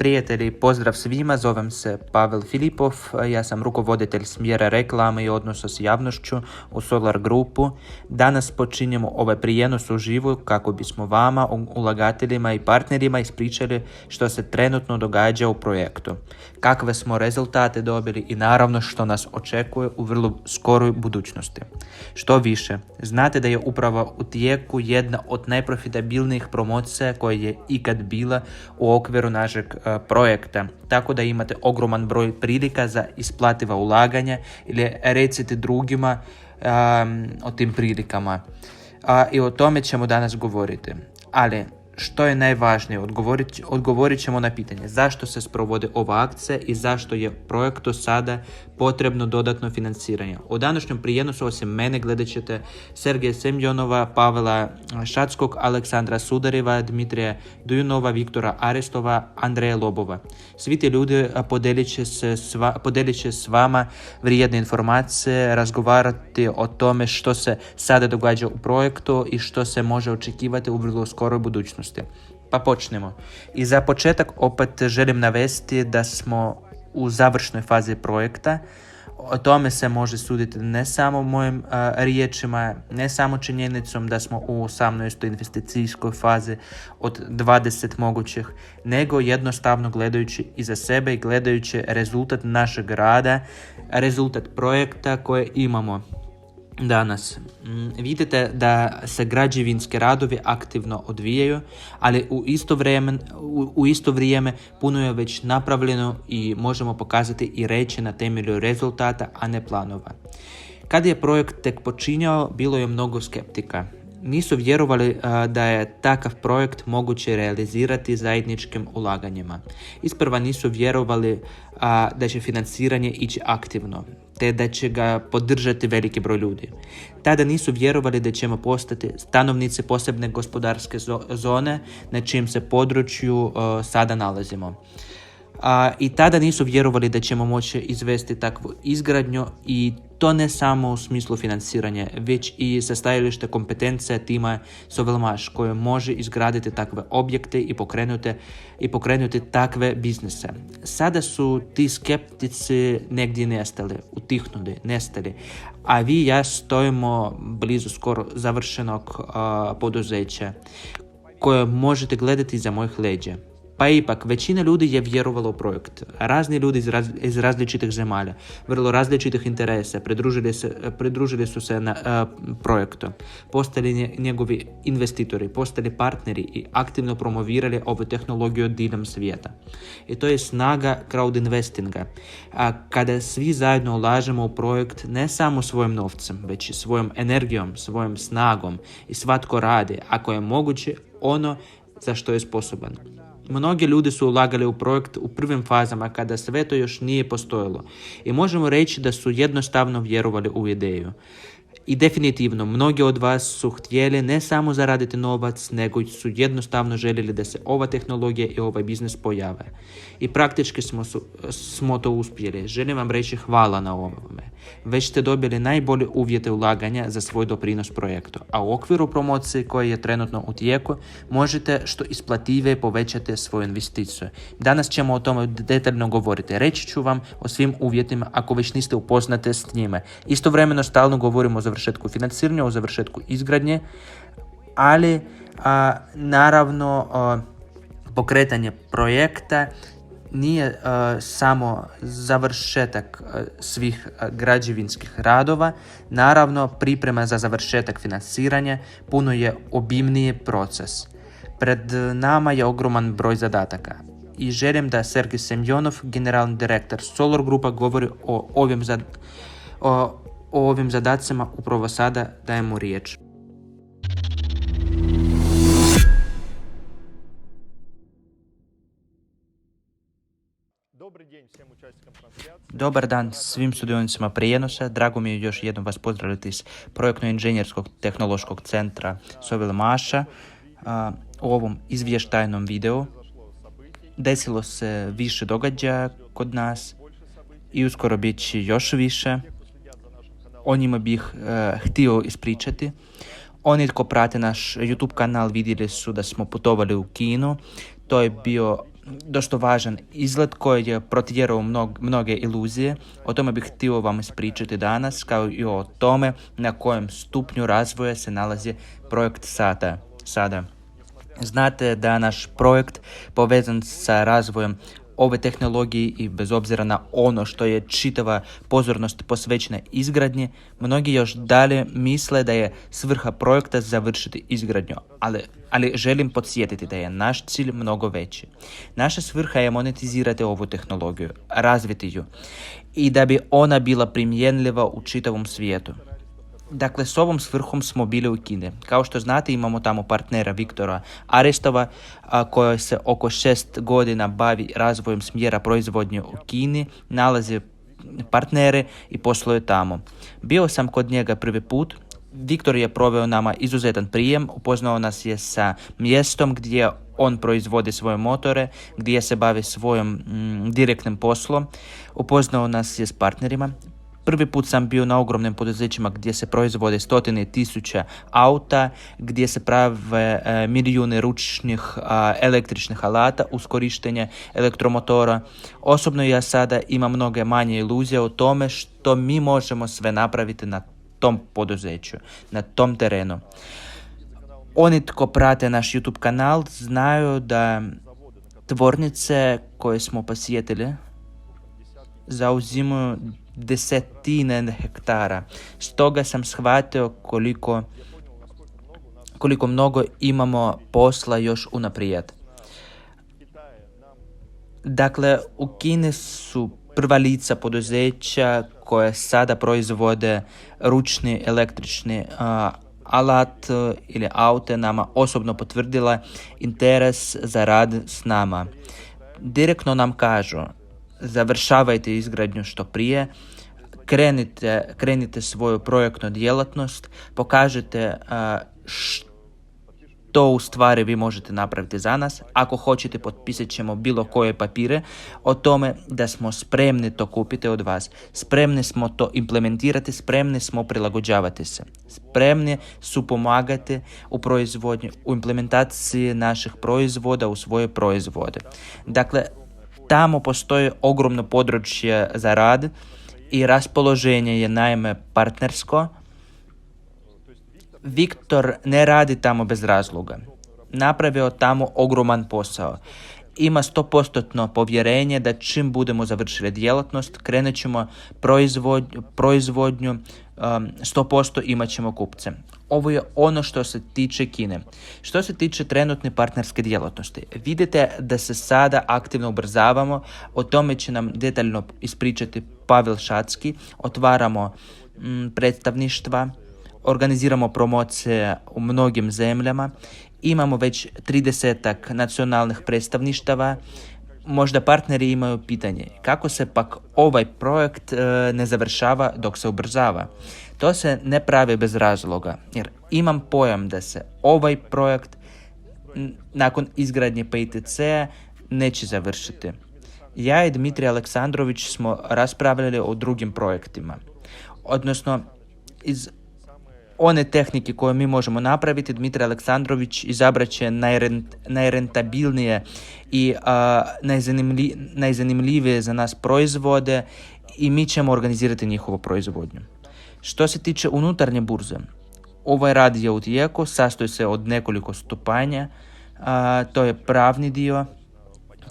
Prijatelji, pozdrav svima, zovem se Pavel Filipov, ja sam rukovoditelj smjera reklame i odnosa s javnošću u Solar Grupu. Danas počinjemo ovaj prijenos uživo kako bismo vama, ulagateljima i partnerima ispričali što se trenutno događa u projektu, kakve smo rezultate dobili i naravno što nas očekuje u vrlo skoroj budućnosti. Što više, znate da je upravo u tijeku jedna od najprofitabilnijih promocija koja je ikad bila u okviru našeg projekta, tako da imate ogroman broj prilika za isplativa ulaganja ili recite drugima o tim prilikama. I o tome ćemo danas govoriti. Ali što je najvažnije, odgovorit ćemo na pitanje zašto se sprovode ova akcija i zašto je projektu sada potrebno dodatno financiranje. U današnjem prijenosu osim mene gledat ćete Sergeja Semjonova, Pavela Šatskog, Aleksandra Sudareva, Dmitrija Dujunova, Viktora Arestova, Andreja Lobova. Svi ti ljudi podelit će s vama vrijedne informacije, razgovarati o tome što se sada događa u projektu i što se može očekivati u vrlo skoroj budućnosti. Pa počnemo. I za početak opet želim navesti da smo u završnoj fazi projekta. O tome se može suditi ne samo mojim riječima, ne samo činjenicom da smo u 18. investicijskoj fazi od 20 mogućih, nego jednostavno gledajući iza sebe i gledajući rezultat našeg rada, rezultat projekta koje imamo danas. Vidite da se građevinski radovi aktivno odvijaju, ali u isto vrijeme puno je već napravljeno i možemo pokazati i reći na temelju rezultata, a ne planova. Kad je projekt tek počinjao, bilo je mnogo skeptika. Nisu vjerovali da je takav projekt moguće realizirati zajedničkim ulaganjima. Isprva nisu vjerovali da će financiranje ići aktivno, te da će ga podržati veliki broj ljudi. Tada nisu vjerovali da ćemo postati stanovnici posebne gospodarske zone na čijem se području sada nalazimo. I tada nisu vjerovali da ćemo moći izvesti takvu izgradnju i to ne samo u smislu financiranja, već i sa stajališta kompetencija tima Sovelmaš koje može izgraditi takve objekte i pokrenuti takve biznise. Sada su ti skeptici negdje nestali, a vi i ja stojimo blizu skoro završenog poduzeća koje možete gledati iza mojih leđa. Pa ipak, većina ljudi je vjerovala u projekt. Razni ljudi iz različitih zemalja, vrlo različitih interesa, pridružili su se na projektu, postali njegovi investitori, postali partneri i aktivno promovirali ovu tehnologiju diljem svijeta. I to je snaga crowd investinga. Kada svi zajedno ulažemo u projekt ne samo svojim novcem, već i svojom energijom, svojom snagom i svatko radi, ako je moguće, ono za što je sposoban. Mnogi ljudi su ulagali u projekt u prvim fazama kada sve to još nije postojalo i možemo reći da su jednostavno vjerovali u ideju. I definitivno, mnogi od vas su htjeli ne samo zaraditi novac, nego su jednostavno željeli da se ova tehnologija i ovaj biznis pojave. I praktički smo to uspjeli. Želim vam reći hvala na ovome. Već ste dobili najbolje uvjete ulaganja za svoj doprinos projektu, a u okviru promocije koja je trenutno u tijeku možete što isplativije povećati svoju investiciju. Danas ćemo o tome detaljno govoriti. Reći ću vam o svim uvjetima ako već niste upoznati s njime. Istovremeno stalno govorimo o završetku financiranja, o završetku izgradnje, ali naravno pokretanje projekta nije samo završetak svih građevinskih radova. Naravno, priprema za završetak financiranja puno je obimniji proces. Pred nama je ogroman broj zadataka i želim da Sergej Semjonov, generalni direktor Solar Grupa, govori o ovim zadacima. Upravo sada dajemo riječ. Dobar dan svim sudionicima prijenosa. Drago mi je još jednom vas pozdraviti iz Projektno-inženjerskog tehnološkog centra Sovelmaša. U ovom izvještajnom videu desilo se više događaja kod nas i uskoro bit će još više. O njima bih htio ispričati. Oni ko prate naš YouTube kanal vidjeli su da smo putovali u Kinu. To je bio dosta važan izgled koji je protjerao mnoge iluzije. O tome bih htio vam ispričati danas, kao i o tome na kojem stupnju razvoja se nalazi projekt sada. Znate da naš projekt povezan sa razvojem ove tehnologije i bez obzira na ono što je čitava pozornost posvećena izgradnji, mnogi još dalje misle da je svrha projekta završiti izgradnju, ali želim podsjetiti da je naš cilj mnogo veći. Naša svrha je monetizirati ovu tehnologiju, razviti ju i da bi ona bila primjenljiva u čitavom svijetu. Dakle, s ovom svrhom smo bili u Kini. Kao što znate, imamo tamo partnera Viktora Arestova, koji se oko 6 godina bavi razvojem smjera proizvodnje u Kini, nalazi partnere i posluje tamo. Bio sam kod njega prvi put. Viktor je proveo nama izuzetan prijem, upoznao nas je sa mjestom gdje on proizvodi svoje motore, gdje se bavi svojim direktnim poslom, upoznao nas je s partnerima. Prvi put sam bio na ogromnim poduzećima gdje se proizvode stotine tisuća auta, gdje se prave milijune ručnih električnih alata uz korištenje elektromotora. Osobno ja sada imam mnoge manje iluzije o tome što mi možemo sve napraviti na tom poduzeću, na tom terenu. Oni tko prate naš YouTube kanal znaju da tvornice koje smo posjetili zauzimaju desetine hektara. Stoga sam shvatio koliko mnogo imamo posla još unaprijed. Dakle, u Kini su prva lica poduzeća koje sada proizvode ručni električni alat ili aute nama osobno potvrdila interes za rad s nama. Direktno nam kažu: završavajte izgradnju što prije, krenite svoju projektnu djelatnost, pokažite što u stvari vi možete napraviti za nas. Ako hoćete, potpisat ćemo bilo koje papire o tome da smo spremni to kupiti od vas. Spremni smo to implementirati, spremni smo prilagođavati se. Spremni su pomagati u proizvodnji, u implementaciji naših proizvoda u svoje proizvode. Dakle, tamo postoji ogromno područje za rad i raspoloženje je naime partnersko. Viktor ne radi tamo bez razloga. Napravio tamo ogroman posao. Ima 100% povjerenje da čim budemo završili djelatnost, krenut ćemo proizvodnju, 100% imat ćemo kupce. Ovo je ono što se tiče Kine. Što se tiče trenutne partnerske djelatnosti, vidite da se sada aktivno ubrzavamo, o tome će nam detaljno ispričati Pavel Šatski. Otvaramo predstavništva, organiziramo promocije u mnogim zemljama, imamo već 30 nacionalnih predstavništava. Možda partneri imaju pitanje kako se pak ovaj projekt ne završava dok se ubrzava. To se ne pravi bez razloga, jer imam pojam da se ovaj projekt nakon izgradnje PITC-a neće završiti. Ja i Dmitrij Aleksandrović smo raspravljali o drugim projektima. Odnosno, iz one tehnike koje mi možemo napraviti, Dmitrij Aleksandrović izabrat će najrentabilnije i najzanimljivije za nas proizvode i mi ćemo organizirati njihovu proizvodnju. Što se tiče unutarnje burze, ovaj rad je u tijeku, sastoji se od nekoliko stupanja, to je pravni dio.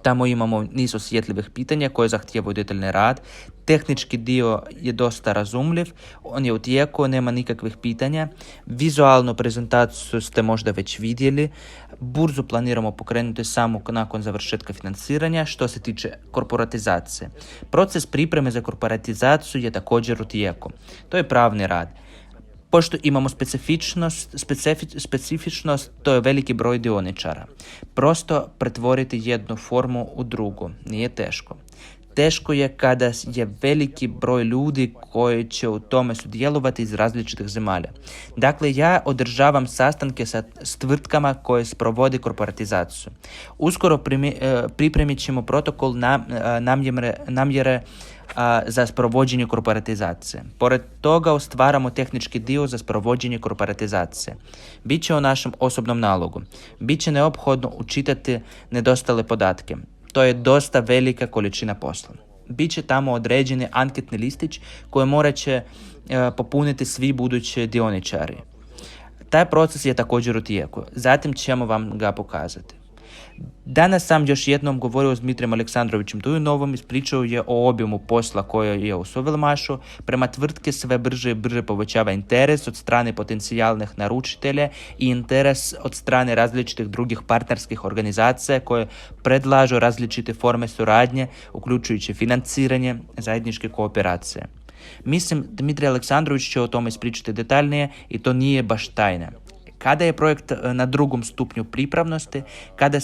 Tamo imamo niz osjetljivih pitanja koje zahtijevaju detaljni rad. Tehnički dio je dosta razumljiv, on je u tijeku, nema nikakvih pitanja. Vizualnu prezentaciju ste možda već vidjeli. Burzu planiramo pokrenuti samo nakon završetka financiranja. Što se tiče korporatizacije, proces pripreme za korporatizaciju je također u tijeku. To je pravni rad. Pošto imamo specifičnost, to je veliki broj dioničara. Prosto pretvoriti jednu formu u drugu nije teško. Teško je kada je veliki broj ljudi koji će u tome sudjelovati iz različitih zemalja. Dakle, ja održavam sastanke s tvrtkama koje sprovode korporatizaciju. Uskoro pripremit ćemo protokol namjere za sprovođenje korporatizacije. Pored toga ostvaramo tehnički dio za sprovođenje korporatizacije. Biće u našem osobnom nalogu. Biće neophodno učitati nedostale podatke. to je dosta velika količina posla. Biće tamo određeni anketni listić koji morat će popuniti svi budući dioničari. Taj proces je također u tijeku. Zatim ćemo vam ga pokazati. Danas sam još jednom govorio s Dmitrijem Aleksandrovićem Dujnovom, ispričao je o obijemu posla koji je u Sovelmašu. Prema tvrtke sve brže i brže povećava interes od strane potencijalnih naručitelja i interes od strane različitih drugih partnerskih organizacija koje predlažu različite forme suradnje, uključujući financiranje zajedničke kooperacije. Mislim, Dmitrij Aleksandrović će o tome ispričati detaljnije i to nije baš tajna. Kada je projekt na drugom stupnju pripravnosti, kada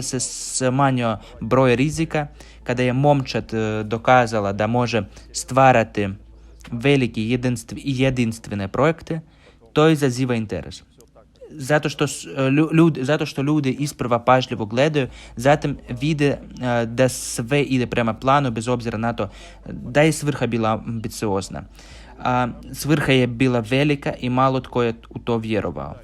se smanjio broj rizika, kada je momčad dokazala da može stvarati velike i jedinstvene projekte, to izaziva interes. Zato što ljudi isprva pažljivo gledaju, zatim vide da sve ide prema planu bez obzira na to da je svrha bila ambiciozna. Svrha je bila velika i malo tko je u to vjerovao.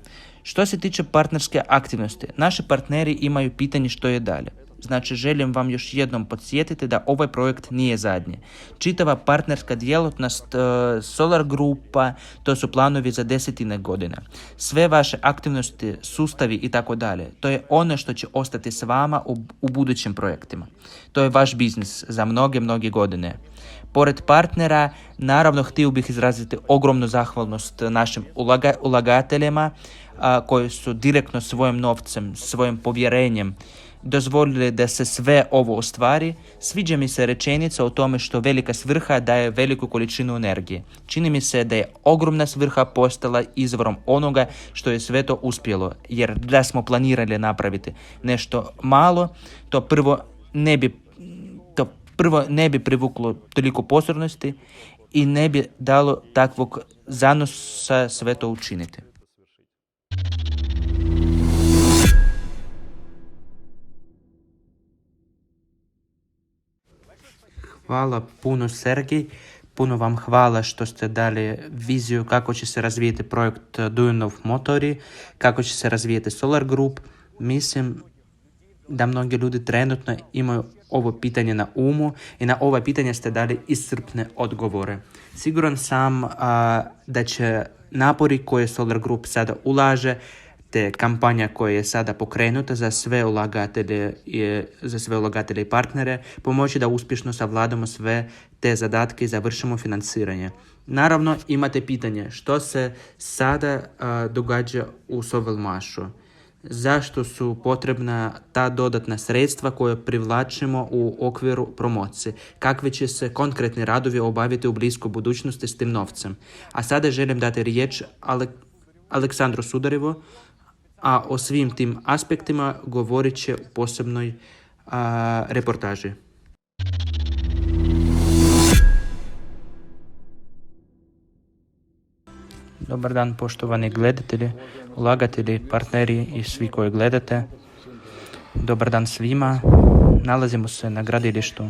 Što se tiče partnerske aktivnosti, naši partneri imaju pitanje što je dalje. Znači, želim vam još jednom podsjetiti da ovaj projekt nije zadnji. Čitava partnerska djelatnost Solar Grupa, to su planovi za 10 godina. Sve vaše aktivnosti, sustavi i tako dalje, to je ono što će ostati s vama u budućim projektima. To je vaš biznis za mnoge godine. Pored partnera, naravno, htio bih izraziti ogromnu zahvalnost našim ulagateljima koji su direktno svojim novcem, svojim povjerenjem dozvolili da se sve ovo ostvari. Sviđa mi se rečenica o tome što velika svrha daje veliku količinu energije. Čini mi se da je ogromna svrha postala izvorom onoga što je sve to uspjelo, jer da smo planirali napraviti nešto malo, to prvo ne bi privuklo toliko pozornosti i ne bi dalo takvog zanosa sve to učiniti. Hvala puno, Sergij. Puno vam hvala što ste dali viziju kako će se razvijeti projekt Dujnov Motori, kako će se razvijeti Solar Group. Mislim da mnogi ljudi trenutno imaju ovo pitanje na umu i na ova pitanja ste dali iscrpne odgovore. Siguran sam da će napori koje Solar Group sada ulaže, te kampanja koja je sada pokrenuta za sve ulagatelje i partnere, pomoći da uspješno savladamo sve te zadatke i završimo financiranje. Naravno, imate pitanje što se sada događa u Sovelmašu. Zašto su potrebna ta dodatna sredstva koje privlačimo u okviru promocije? Kakvi će se konkretni radovi obaviti u bliskoj budućnosti s tim novcem? A sada želim dati riječ Aleksandru Sudarevu, a o svim tim aspektima govorit će u posebnoj reportaži. Dobar dan, poštovani gledatelji, ulagatelji, partneri i svi koji gledate. Dobar dan svima. Nalazimo se na gradilištu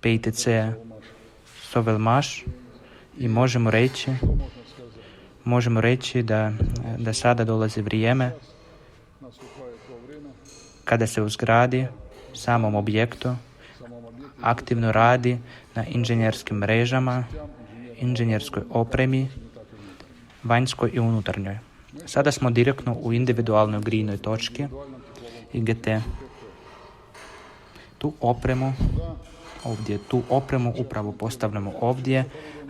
PITC Sovelmaš i možemo reći da sada dolazi vrijeme kada se u zgradi, samom objektu, aktivno radi na inženjerskim mrežama, inženjerskoj opremi, vanjskoj i unutarnjoj. Sada smo direktno u individualnoj grijnoj točki IGT. Tu opremu upravo postavljamo ovdje,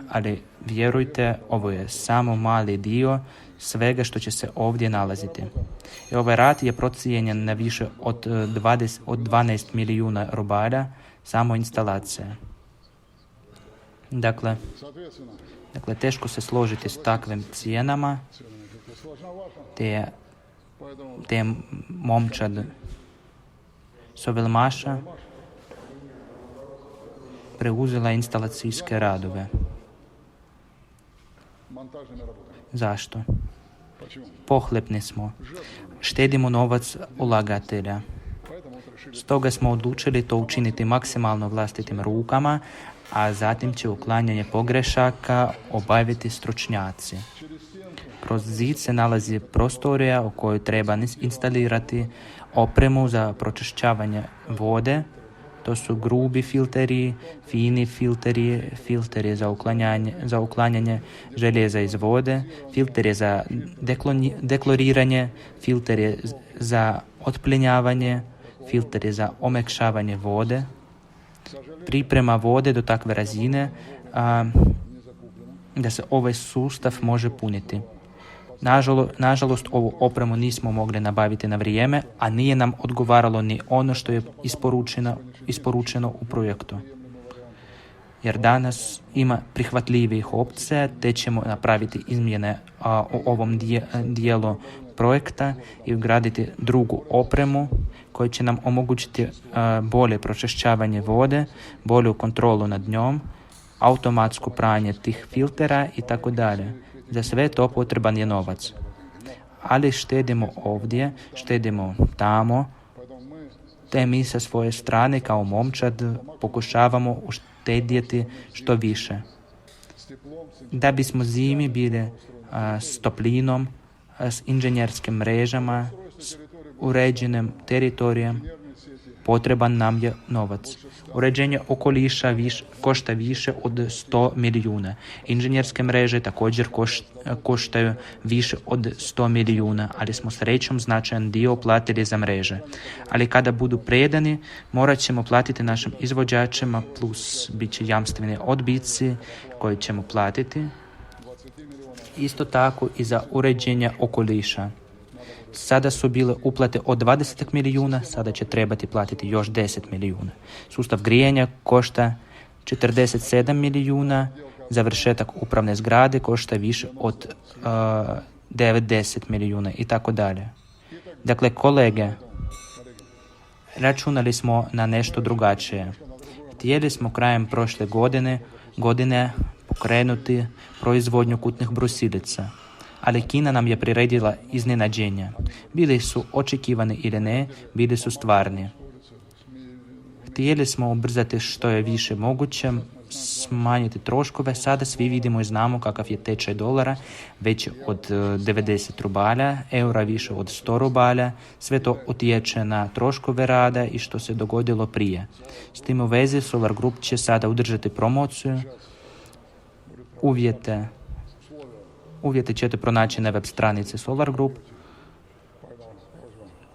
ali vjerujte, ovo je samo mali dio svega što će se ovdje nalaziti. I ovaj rad je procijenjen na više od 12 milijuna rubala samo instalacije. Dakle, teško se složiti s takvim cijenama, te momčad Sovelmaša preuzela instalacijske radove. Zašto? Pohlepni smo. Štedimo novac ulagatelja. Stoga smo odlučili to učiniti maksimalno vlastitim rukama, a zatim će uklanjanje pogrešaka obaviti stručnjaci. Kroz zid se nalazi prostorija u kojoj treba instalirati opremu za pročišćavanje vode. To su grubi filteri, fini filteri, filteri za uklanjanje željeza iz vode, filteri za dekloriranje, filteri za otplinjavanje, filteri za omekšavanje vode. Priprema vode do takve razine da se ovaj sustav može puniti. Nažalost, ovu opremu nismo mogli nabaviti na vrijeme, a nije nam odgovaralo ni ono što je isporučeno u projektu. Jer danas ima prihvatljivih opcija, te ćemo napraviti izmjene u ovom dijelu projekta i ugraditi drugu opremu koja će nam omogućiti bolje pročišćavanje vode, bolju kontrolu nad njom, automatsko pranje tih filtera i tako dalje. Za sve to potreban je novac. Ali štedimo ovdje, štedimo tamo, te mi sa svoje strane kao momčad pokušavamo uštedjeti što više. Da bismo zimi bili s toplinom, s inženjerskim mrežama, s uređenim teritorijem, potreban nam je novac. Uređenje okoliša košta više od 100 milijuna. Inženjerske mreže također koštaju više od 100 milijuna, ali smo srećom značajan dio platili za mreže. Ali kada budu predani, morat ćemo platiti našim izvođačima, plus bit će jamstveni odbici koje ćemo platiti. Isto tako i za uređenje okoliša. Sada su bile uplate od 20 milijuna, sada će trebati platiti još 10 milijuna. Sustav grijanja košta 47 milijuna, završetak upravne zgrade košta više od 90 milijuna i tako dalje. Dakle, kolege, računali smo na nešto drugačije. Htjeli smo krajem prošle godine pokrenuti proizvodnju kutnih brusilica. Ali Kina nam je priredila iznenađenja. Bili su očekivani ili ne, bili su stvarni. Htjeli smo ubrzati što je više moguće, smanjiti troškove. Sada svi vidimo i znamo kakav je tečaj dolara, veći od 90 rubalja, eura više od 100 rubalja. Sve to utječe na troškove rada i što se dogodilo prije. S tim u vezi Solar Group će sada udržati promociju. Uvjete ćete pronaći na web stranici Solar Group.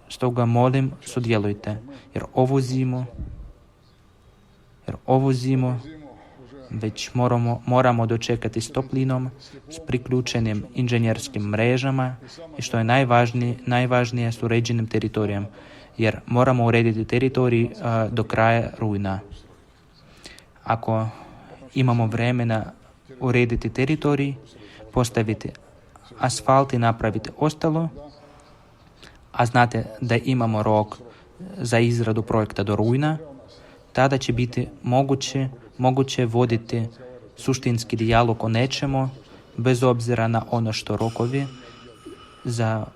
Stoga molim, sudjelujte, jer ovu zimu već moramo dočekati s toplinom, s priključenim inženjerskim mrežama i što je najvažnije s uređenim teritorijem, jer moramo urediti teritorij do kraja rujna. Ako imamo vremena urediti teritorij, postaviti asfalt i napraviti ostalo, a znate da imamo rok za izradu projekta do rujna, tada će biti moguće voditi suštinski dijalog o nečemu, bez obzira na ono što rokovi za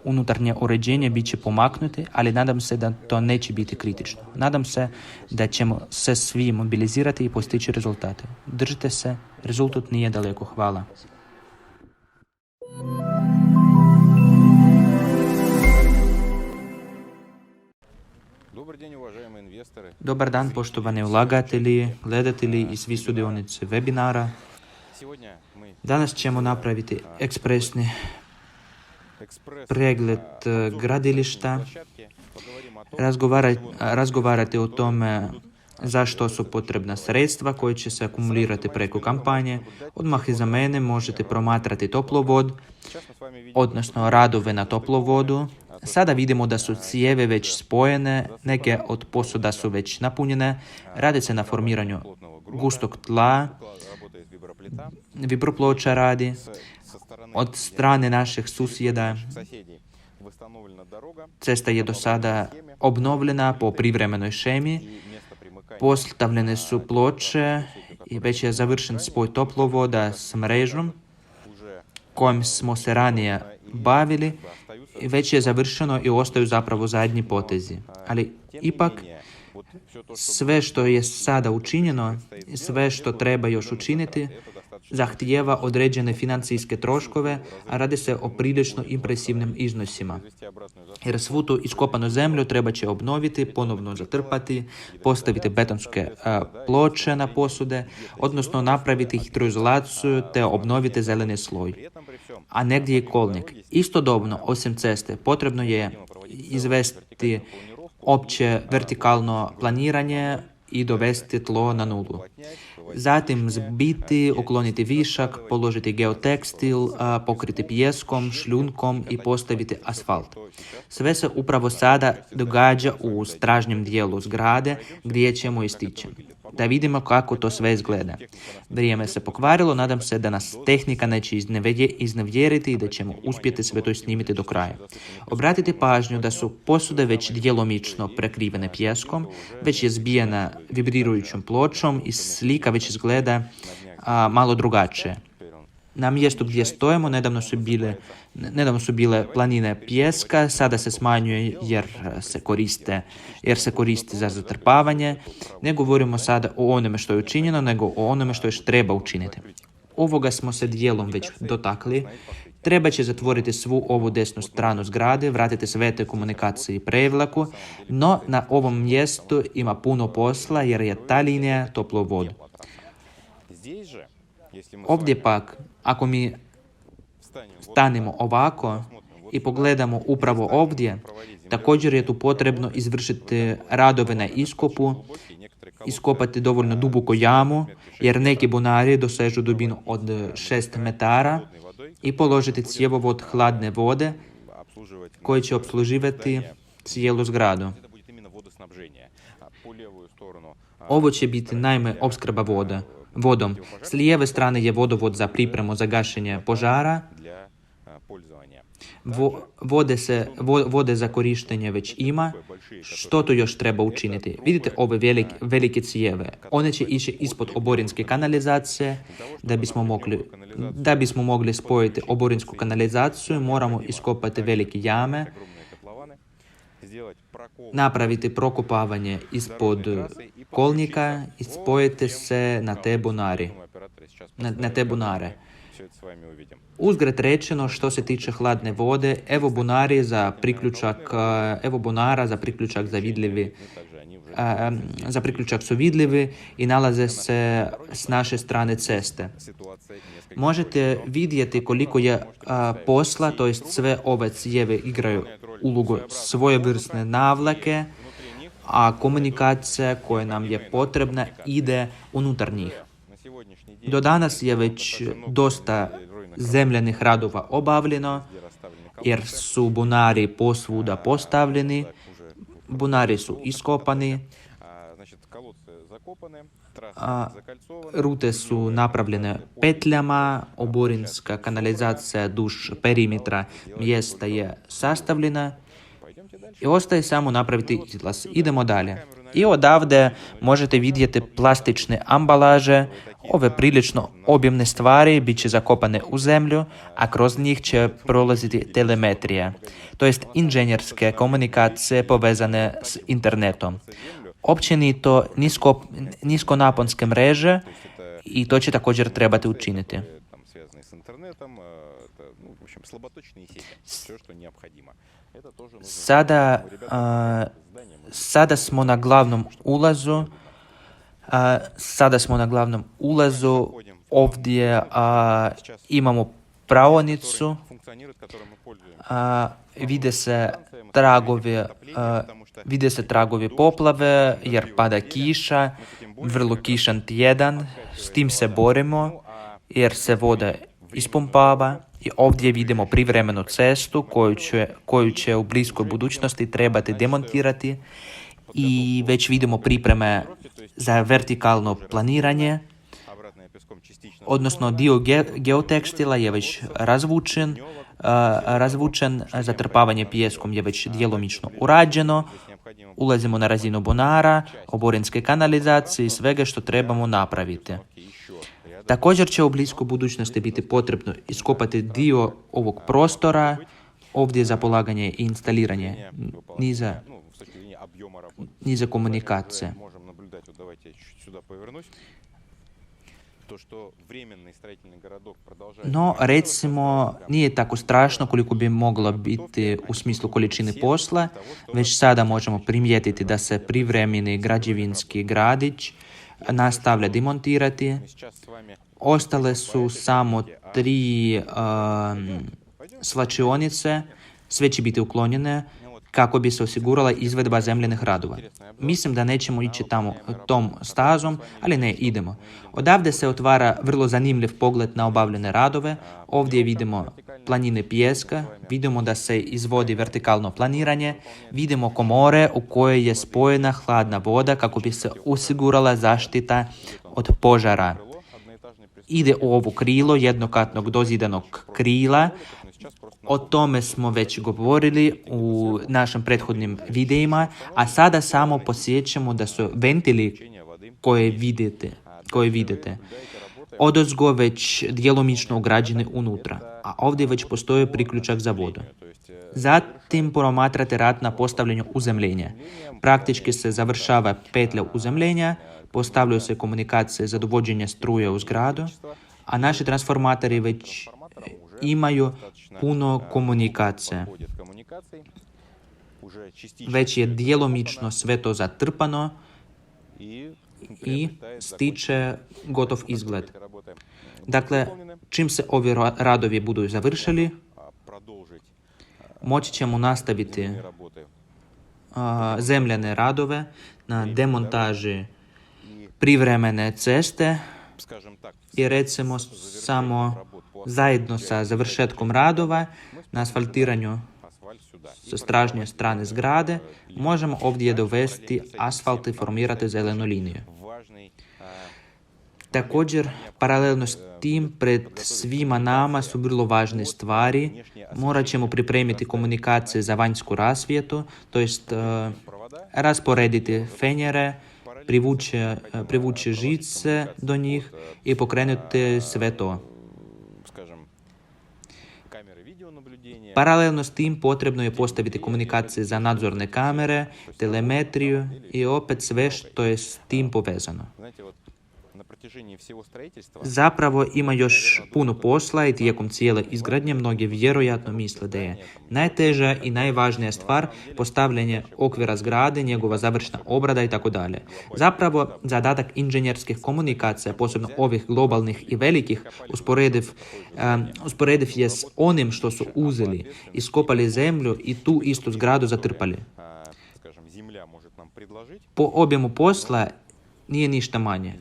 unutarnje uređenje bit će pomaknuti, ali nadam se da to neće biti kritično. Nadam se da ćemo se svi mobilizirati i postići rezultate. Držite se, rezultat nije daleko. Hvala. Dobar dan, poštovani ulagatelji, gledatelji i svi sudionici webinara. Danas ćemo napraviti ekspresni pregled gradilišta, razgovarati o tome zašto su potrebna sredstva koje će se akumulirati preko kampanje. Odmah iza mene možete promatrati toplovod, odnosno radove na toplovodu. Sada vidimo da su cijevi već spojene, neke od posuda su već napunjene, radi se na formiranju gustog tla, vibroploča radi. Od strane naših susjeda cesta je do sada obnovljena po privremenoj šemi, postavljene su ploče i već je završen spoj toplovoda s mrežom kojim smo se ranije bavili. Već je završeno i ostaju zapravo zadnji potezi. Ali ipak sve što je sada učinjeno, sve što treba još učiniti, zahtijeva određene financijske troškove, a radi se o prilično impresivnim iznosima. Jer svu tu iskopanu zemlju treba će obnoviti, ponovno zatrpati, postaviti betonske ploče na posude, odnosno napraviti hidroizolaciju te obnoviti zeleni sloj. A negdje je kolnik. Istodobno, osim ceste, potrebno je izvesti opće vertikalno planiranje i dovesti tlo na nulu. Zatim zbiti, ukloniti višak, položiti geotekstil, pokriti pijeskom, šljunkom i postaviti asfalt. Sve se upravo sada događa u stražnjem dijelu zgrade gdje ćemo istići. Da vidimo kako to sve izgleda. Vrijeme se pokvarilo, nadam se da nas tehnika neće iznevjeriti i da ćemo uspjeti sve to snimiti do kraja. Obratite pažnju da su posude već djelomično prekrivene pijeskom, već je zbijena vibrirajućom pločom i slika već izgleda malo drugačije. Na mjestu gdje stojimo nedavno su bile planine pijeska, sada se smanjuje jer se koristi za zatrpavanje. Ne govorimo sada o onome što je učinjeno, nego o onome što još treba učiniti. Ovoga smo se dijelom već dotakli. Treba će zatvoriti svu ovu desnu stranu zgrade, vratiti sve te komunikacije i prevlaku, no na ovom mjestu ima puno posla jer je ta linija toplovod. Ovdje pak, ako mi stanemo ovako i pogledamo upravo ovdje, također je tu potrebno izvršiti radove na iskopu, iskopati dovoljno duboku jamu, jer neki bunari dosežu dubinu od 6 metara i položiti cjevovod hladne vode koji će opsluživati cijelu zgradu. Ovo će biti naime opskrba vodom. S lijeve strane je vodovod za pripremu za gašenje požara. Vode za korištenje već ima. Što tu još treba učiniti? Vidite ove velike cijeve. One će ići ispod oborinske kanalizacije. Da bismo mogli spojiti oborinsku kanalizaciju, moramo iskopati velike jame, napraviti prokopavanje ispod kolnika i spojiti se na te bunare. Uzgred rečeno, što se tiče hladne vode, evo bunara za priključak su vidljivi i nalaze se s naše strane ceste. Možete vidjeti koliko je posla, to jest sve ove cijeve igraju ulogu svojevrsne navlake, a komunikacija koja nam je potrebna ide unutar njih. Do danas je već dosta zemljanih radova obavljeno, jer su bunari posvuda postavljeni, bunari su iskopani, rute su napravljene petljama, oborinska kanalizacija duž perimetra mjesta je sastavljena i ostaje samo napraviti izlaz. Idemo dalje. I odavde možete vidjeti plastične ambalaže. Ove prilično objemne stvari bit će zakopane u zemlju, a kroz njih će prolaziti telemetrija, to jest inženjerske komunikacije povezane s internetom. Općenito niskonaponske mreže i to će također trebati učiniti. Sada smo na glavnom ulazu. Ovdje imamo praonicu. Vide se tragovi poplave jer pada kiša, vrlo kišan tjedan. S tim se borimo jer se voda ispumpava. I ovdje vidimo privremenu cestu koju će u bliskoj budućnosti trebati demontirati i već vidimo pripreme za vertikalno planiranje, odnosno dio geotekstila je već razvučen, zatrpavanje pijeskom je već djelomično urađeno, ulazimo na razinu bunara, oborinske kanalizacije i svega što trebamo napraviti. Također će u bliskoj budućnosti biti potrebno iskopati dio ovog prostora, ovdje za polaganje i instaliranje niza komunikacije. No, recimo, nije tako strašno koliko bi moglo biti u smislu količine posla. Već sada možemo primijetiti da se privremeni građevinski gradić nastavlja demontirati. Ostale su samo 3 svlačionice, sve će biti uklonjene kako bi se osigurala izvedba zemljanih radova. Mislim da nećemo ići tamo tom stazom, ali ne, idemo. Odavde se otvara vrlo zanimljiv pogled na obavljene radove. Ovdje vidimo planine pijeska, vidimo da se izvodi vertikalno planiranje, vidimo komore u kojoj je spojena hladna voda kako bi se osigurala zaštita od požara. Ide u ovo krilo jednokatnog dozidanog krila. O tome smo već govorili u našim prethodnim videima, a sada samo posjećamo da su ventili koje vidite odozgo već djelomično ugrađene unutra, a ovdje već postoji priključak za vodu. Zatim promatrate rad na postavljanju uzemljenja. Praktički se završava petlja uzemljenja, postavljaju se komunikacije za dovođenje struje u zgradu, a naši transformatori već imaju puno komunikacije. Već je djelomično sve to zatrpano i stiče gotov izgled. Dakle, čim se ovi radovi budu završili, moći ćemo nastaviti zemljane radove na demontaži privremene ceste i recimo samo zajedno sa završetkom radova na asfaltiranju sa stražnje strane zgrade možemo ovdje dovesti asfalt i formirati zelenu liniju. Također, paralelno s tim, pred svima nama su vrlo važne stvari. Morat ćemo pripremiti komunikacije za vanjsku rasvjetu, to jest rasporediti fenjere, privući žice do njih i pokrenuti sve to. Paralelno s tim potrebno je postaviti komunikacije za nadzorne kamere, telemetriju i opet sve što je s tim povezano. Zapravo ima još puno posla i tijekom cijele izgradnje mnogi vjerojatno misle da je najteža i najvažnija stvar postavljanje okvira zgrade, njegova završna obrada itd. Zapravo, zadatak inženjerskih komunikacija, posebno ovih globalnih i velikih, usporediv je s onim što su uzeli, iskopali zemlju i tu istu zgradu zatrpali. Po objemu posla nije ništa manje,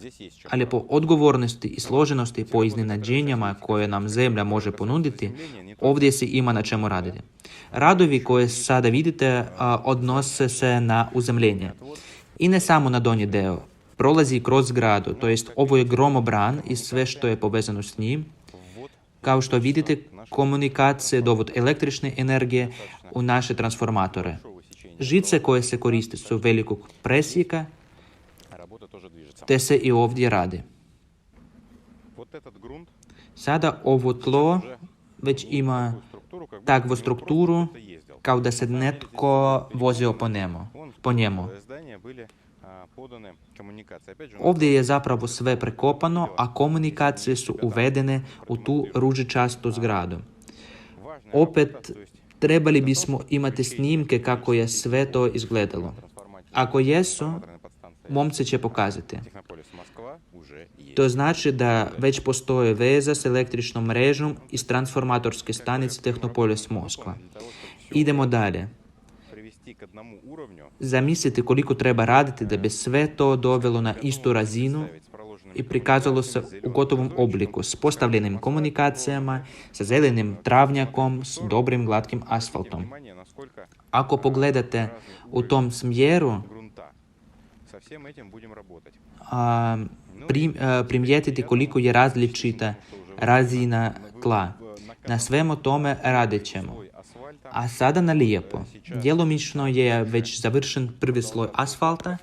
ali po odgovornosti i složenosti, po iznenađenjama koje nam zemlja može ponuditi, ovdje se ima na čemu raditi. Radovi koje sada vidite odnose se na uzemljenje. I ne samo na donji deo. Prolazi kroz zgradu, to jest ovo je gromobran i sve što je povezano s njim. Kao što vidite, komunikacije, dovod električne energije u naše transformatore. Žice koje se koriste su velikog presjeka, te se i ovdje radi. Sada ovo tlo već ima takvu strukturu kao da se netko vozio po njemu. Ovdje je zapravo sve prekopano, a komunikacije su uvedene u tu ružičastu zgradu. Opet, trebali bismo imati snimke kako je sve to izgledalo. Ako jesu, momci će pokazati. To znači da već postoje veza s električnom mrežom iz transformatorske stanice Tehnopolis Moskva. Idemo dalje. Zamislite koliko treba raditi da bi sve to dovelo na istu razinu i prikazalo se u gotovom obliku s postavljenim komunikacijama, sa zelenim travnjakom, s dobrim glatkim asfaltom. Ako pogledate u tom smjeru, primijetiti koliko je različita razina tla. Na svemu tome radit ćemo. A sada na lijepo. Djelomično je već završen prvi sloj asfalta.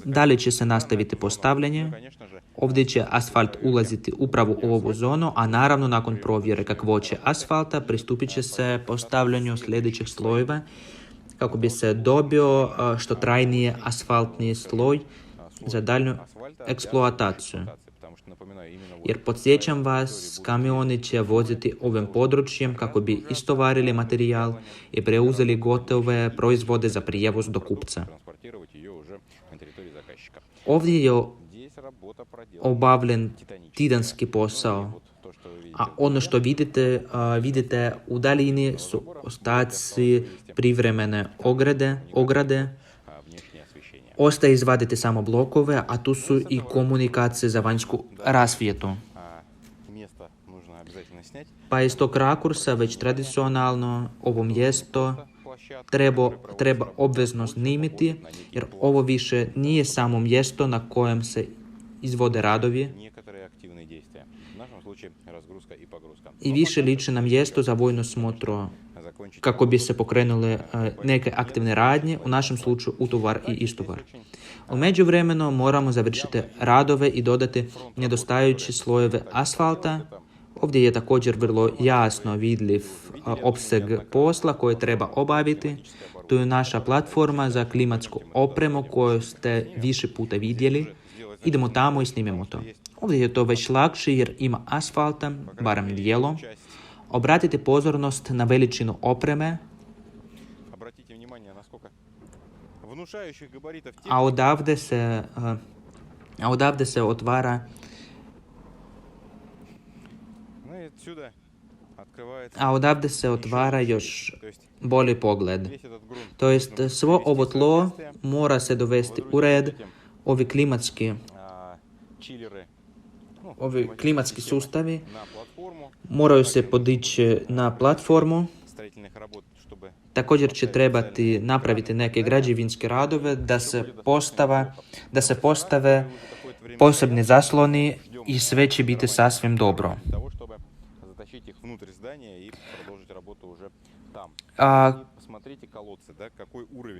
Dalje će se nastaviti postavljanje. Ovdje će asfalt ulaziti upravo u ovu zonu, a naravno nakon provjere kakvoće asfalta pristupit će se postavljanju sljedećih slojeva kako bi se dobio što trajnije asfaltni sloj za daljnju eksploataciju. Jer podsjećam vas, kamioni će voziti ovim područjem kako bi istovarili materijal i preuzeli gotove proizvode za prijevoz do kupca. Ovdje je obavljen titanski posao, a ono što vidite u daljini su ostaci privremene ograde. Ostaje izvaditi samo blokove, a tu su i komunikacije za vanjsku rasvjetu. Pa iz tog rakursa već tradicionalno ovo mjesto treba obvezno snimiti, jer ovo više nije samo mjesto na kojem se izvode radovi i više liči na mjesto za vojnu smotru kako bi se pokrenule neke aktivne radnje, u našem slučaju utovar i istovar. U međuvremenu moramo završiti radove i dodati nedostajuće slojeve asfalta. Ovdje je također vrlo jasno vidljiv opseg posla koje treba obaviti. To je naša platforma za klimatsku opremu koju ste više puta vidjeli. Idemo tamo i snimemo to. Ovdje je to već lakše jer ima asfalta, barem dijelom. Obratite pozornost na veličinu opreme, a odavde se otvara još bolji pogled. To jest, svo ovo tlo mora se dovesti u red. Ovi klimatski sustavi moraju se podići na platformu. Također će trebati napraviti neke građevinske radove da se postave posebni zasloni i sve će biti sasvim dobro.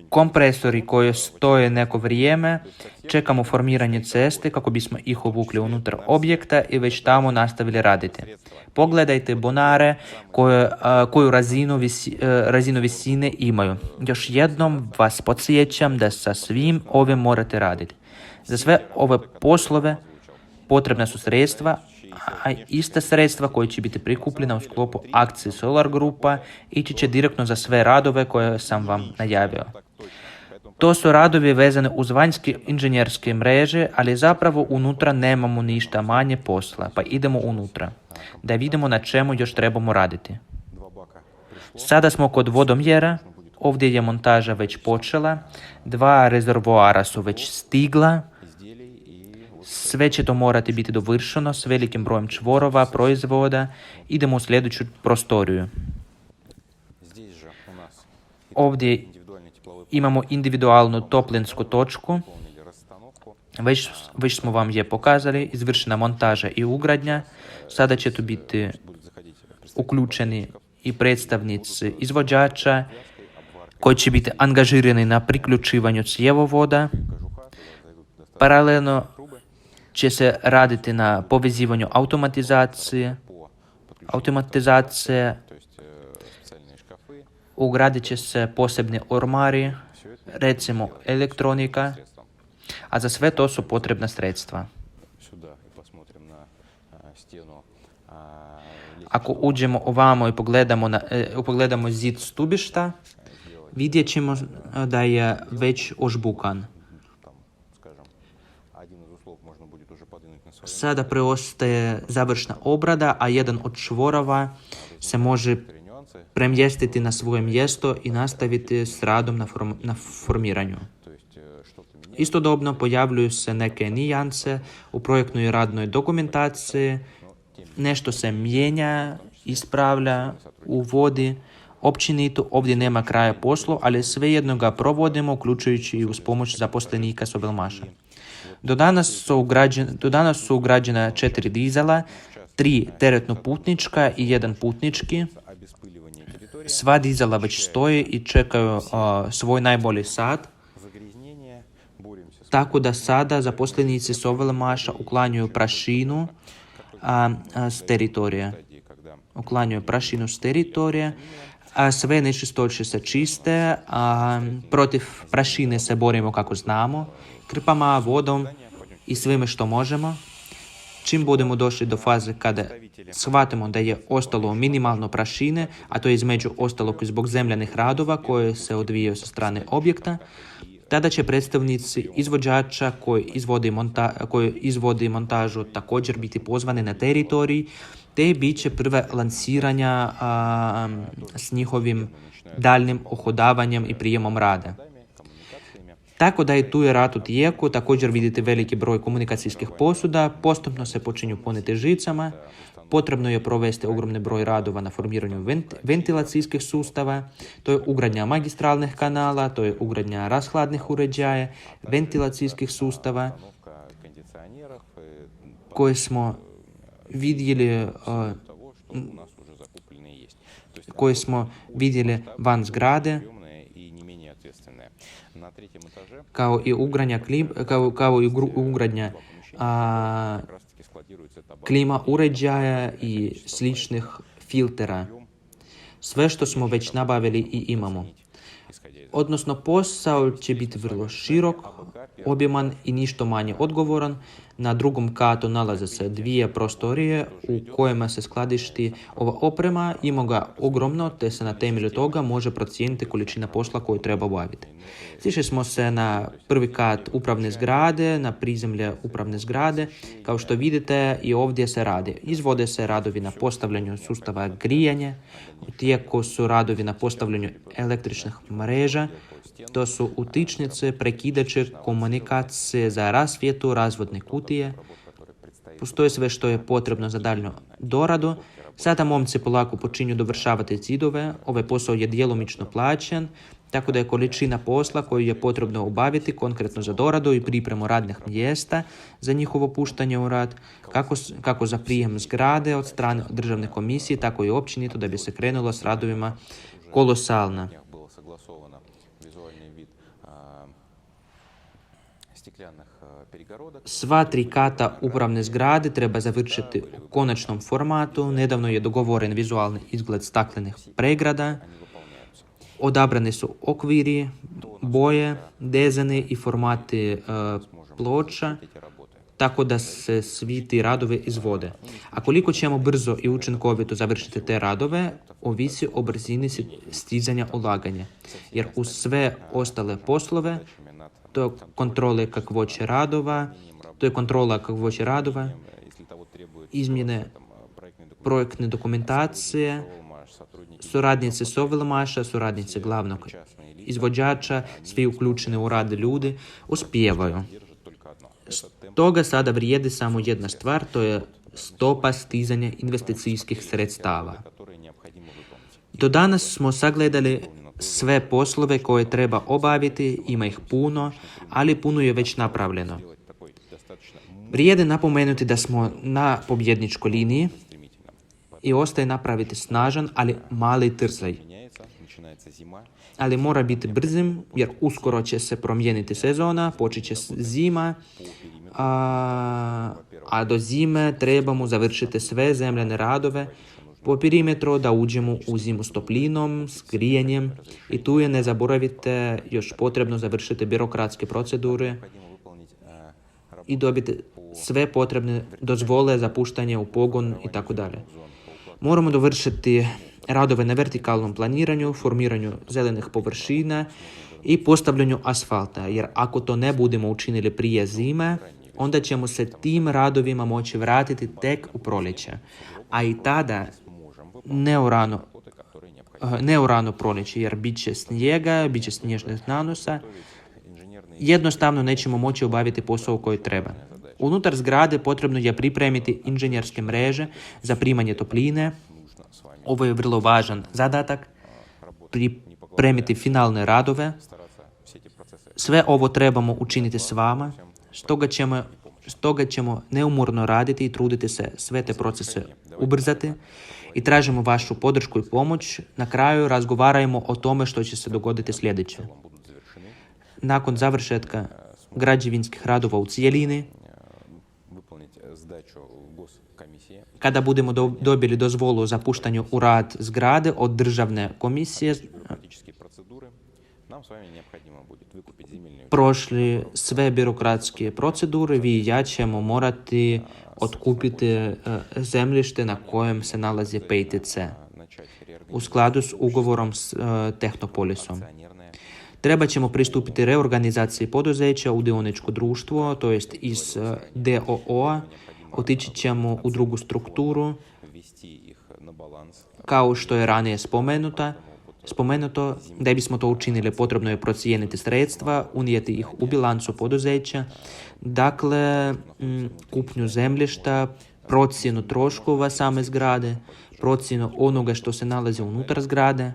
Kompresori koji stoje neko vrijeme, čekamo formiranje ceste kako bismo ih uvukli unutar objekta i već tamo nastavili raditi. Pogledajte bonare koju razinu visine imaju. Još jednom vas podsjećam da sa svim ovim morate raditi. Za sve ove poslove potrebna su sredstva, a ista sredstva koja će biti prikupljena u sklopu akcije Solar Grupa ići će direktno za sve radove koje sam vam najavio. To su radovi vezane uz vanjske inženjerske mreže, ali zapravo unutra nemamo ništa manje posla, pa idemo unutra, da vidimo na čemu još trebamo raditi. Sada smo kod vodomjera, ovdje je montaža već počela, 2 rezervoara su već stigla, sve će to morati biti dovršeno s velikim brojem čvorova, proizvoda. Idemo u sljedeću prostoriju. Ovdje imamo individualnu toplinsku točku. Već smo vam je pokazali, izvršena montaža i ugradnja. Sada će tu biti uključeni i predstavnici izvođača koji će biti angažirani na priključivanju cjevovoda. Paralelno će se raditi na povezivanju automatizacije, ugradit će se posebni ormari, recimo elektronika, a za sve to su potrebna sredstva. Ako uđemo ovamo i pogledamo zid stubišta, vidjet ćemo da je već ožbukan. Sada preostaje završna obrada, a jedan od čvorova se može premjestiti na svoje mjesto i nastaviti s radom na formiranju. Istodobno pojavljuju se neke nijanse u projektnoj i radnoj dokumentaciji, nešto se mijenja, ispravlja, uvodi. Općenito ovdje nema kraja poslu, ali svejedno ga provodimo, uključujući i uz pomoć zaposlenika Sovelmaša. Do danas su ugrađena 4 dizela, 3 teretno-putnička i 1 putnički. Sva dizela već stoje i čekaju svoj najbolji sat, tako da sada zaposlenici Sovelmaša uklanjaju prašinu s teritorija. Sve nečistoće se čiste, protiv prašine se borimo kako znamo, krpama, vodom i svime što možemo. Čim budemo došli do faze kada shvatimo da je ostalo minimalno prašine, a to je između ostalog i zbog zemljanih radova koje se odvijaju sa strane objekta, tada će predstavnici izvođača koji izvodi montažu također biti pozvani na teritorij, te bit će prve lansiranja s njihovim daljnim uhodavanjem i prijemom rada. Tako da i tu je rad u tijeku, također vidite veliki broj komunikacijskih posuda, postupno se počinju puniti žicama, potrebno je provesti ogromni broj radova na formiranju ventilacijskih sustava, to je ugradnja magistralnih kanala, to je ugradnja rashladnih uređaja, ventilacijskih sustava koje smo vidjeli van zgrade, kao i ugradnja klima uređaja i sličnih filtera. Sve što smo već nabavili i imamo. Odnosno, posao će biti vrlo širok, objeman i ništa manje odgovoran. Na drugom katu nalaze se 2 prostorije u kojima se skladišti ova oprema. Ima ga ogromno, te se na temelju toga može procijeniti količina posla koju treba obaviti. Sišli smo se na prvi kat upravne zgrade, na prizemlje upravne zgrade. Kao što vidite, i ovdje se radi. Izvode se radovi na postavljanju sustava grijanja, u tijeku su radovi na postavljanju električnih mreža. To su utičnice, prekidače, komunikacije za rasvjetu, razvodne kutije. Postoji sve što je potrebno za daljnju doradu. Sada momci polako počinju dovršavati zidove. Ovaj posao je djelomično plaćen, tako da je količina posla koju je potrebno obaviti konkretno za doradu i pripremu radnih mjesta za njihovo puštanje u rad, kako za prijem zgrade od strane državne komisije, tako i općenito da bi se krenulo s radovima kolosalna. Sva 3 kata upravne zgrade treba završiti u konačnom formatu. Nedavno je dogovoren vizualni izgled staklenih pregrada. Odabrani su okviri, boje, dizajni i formati ploča, tako da se svi ti radovi izvode. A koliko ćemo brzo i učinkovito završiti te radove, ovisi o brzini stizanja ulaganja. Jer uz sve ostale poslove, to je kontrola kakvoće radova, izmjene projektne dokumentacije, suradnice Sovelmaša, suradnice glavnog izvođača, svi uključeni u rad ljudi, uspijevaju. Stoga sada vrijedi samo jedna stvar, to je stopa stizanja investicijskih sredstava. Do danas smo sagledali sve poslove koje treba obaviti, ima ih puno, ali puno je već napravljeno. Vrijedi napomenuti da smo na pobjedničkoj liniji i ostaje napraviti snažan, ali mali trzaj. Ali mora biti brzim, jer uskoro će se promijeniti sezona, počet će zima, a do zime trebamo završiti sve zemljane radove po perimetru da uđemo u zimu s toplinom, s grijanjem i tu je, ne zaboravite, još potrebno završiti birokratske procedure i dobiti sve potrebne dozvole za puštanje u pogon i tako dalje. Moramo dovršiti radove na vertikalnom planiranju, formiranju zelenih površina i postavljanju asfalta, jer ako to ne budemo učinili prije zime, onda ćemo se tim radovima moći vratiti tek u proljeće. A i tada ne u rano proljeće, jer bit će snijega, bit će snježnih nanosa. Jednostavno nećemo moći obaviti posao koji treba. Unutar zgrade potrebno je pripremiti inženjerske mreže za primanje topline. Ovo je vrlo važan zadatak, pripremiti finalne radove. Sve ovo trebamo učiniti s vama, stoga ćemo neumorno raditi i truditi se sve te procese ubrzati i tražimo vašu podršku i pomoć. Na kraju razgovarajmo o tome što će se dogoditi sljedeće. Nakon završetka građevinskih radova u cijelini, kada budemo dobili dozvolu za puštanje u rad zgrade od državne komisije, prošli sve birokratske procedure, vi i ja ćemo morati otkupiti zemljište na kojem se nalazi PTC u skladu s ugovorom s Tehnopolisom. Treba ćemo pristupiti reorganizaciji poduzeća u dioničko društvo, to jest iz DOO-a otići ćemo u drugu strukturu, kao što je ranije spomenuto, da bismo to učinili potrebno je procijeniti sredstva, unijeti ih u bilancu poduzeća, dakle kupnju zemljišta, procjenu troškova same zgrade, procjenu onoga što se nalazi unutar zgrade.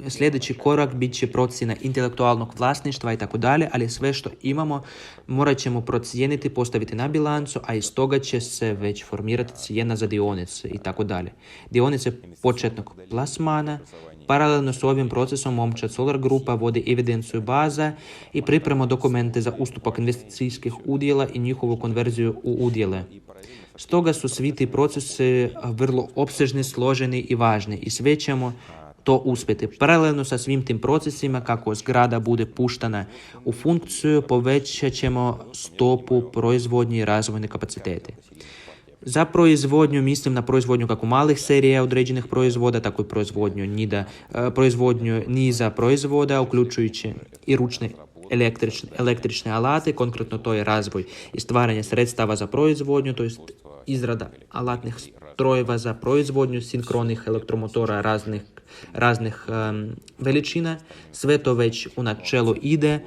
Sljedeći korak bit će procjena intelektualnog vlasništva i tako dalje, ali sve što imamo morat ćemo procijeniti, postaviti na bilancu, a iz toga će se već formirati cijena za dionice i tako dalje. Dionice početnog plasmana. Paralelno s ovim procesom Momčad Solar Grupa vodi evidenciju baza i priprema dokumente za ustupak investicijskih udjela i njihovu konverziju u udjele. Stoga su svi ti procesi vrlo opsežni, složeni i važni i sve ćemo to uspjeti. Paralelno sa svim tim procesima, kako zgrada bude puštana u funkciju, povećat ćemo stopu proizvodnje i razvojne kapacitete. Za proizvodnju mislim na proizvodnju kako malih serija određenih proizvoda, tako i proizvodnju niza proizvoda, uključujući i ručne električne alate, konkretno to je razvoj i stvaranje sredstava za proizvodnju, to jest izrada alatnih strojeva za proizvodnju sinkronih elektromotora raznih veličina. Sve to već u načelu ide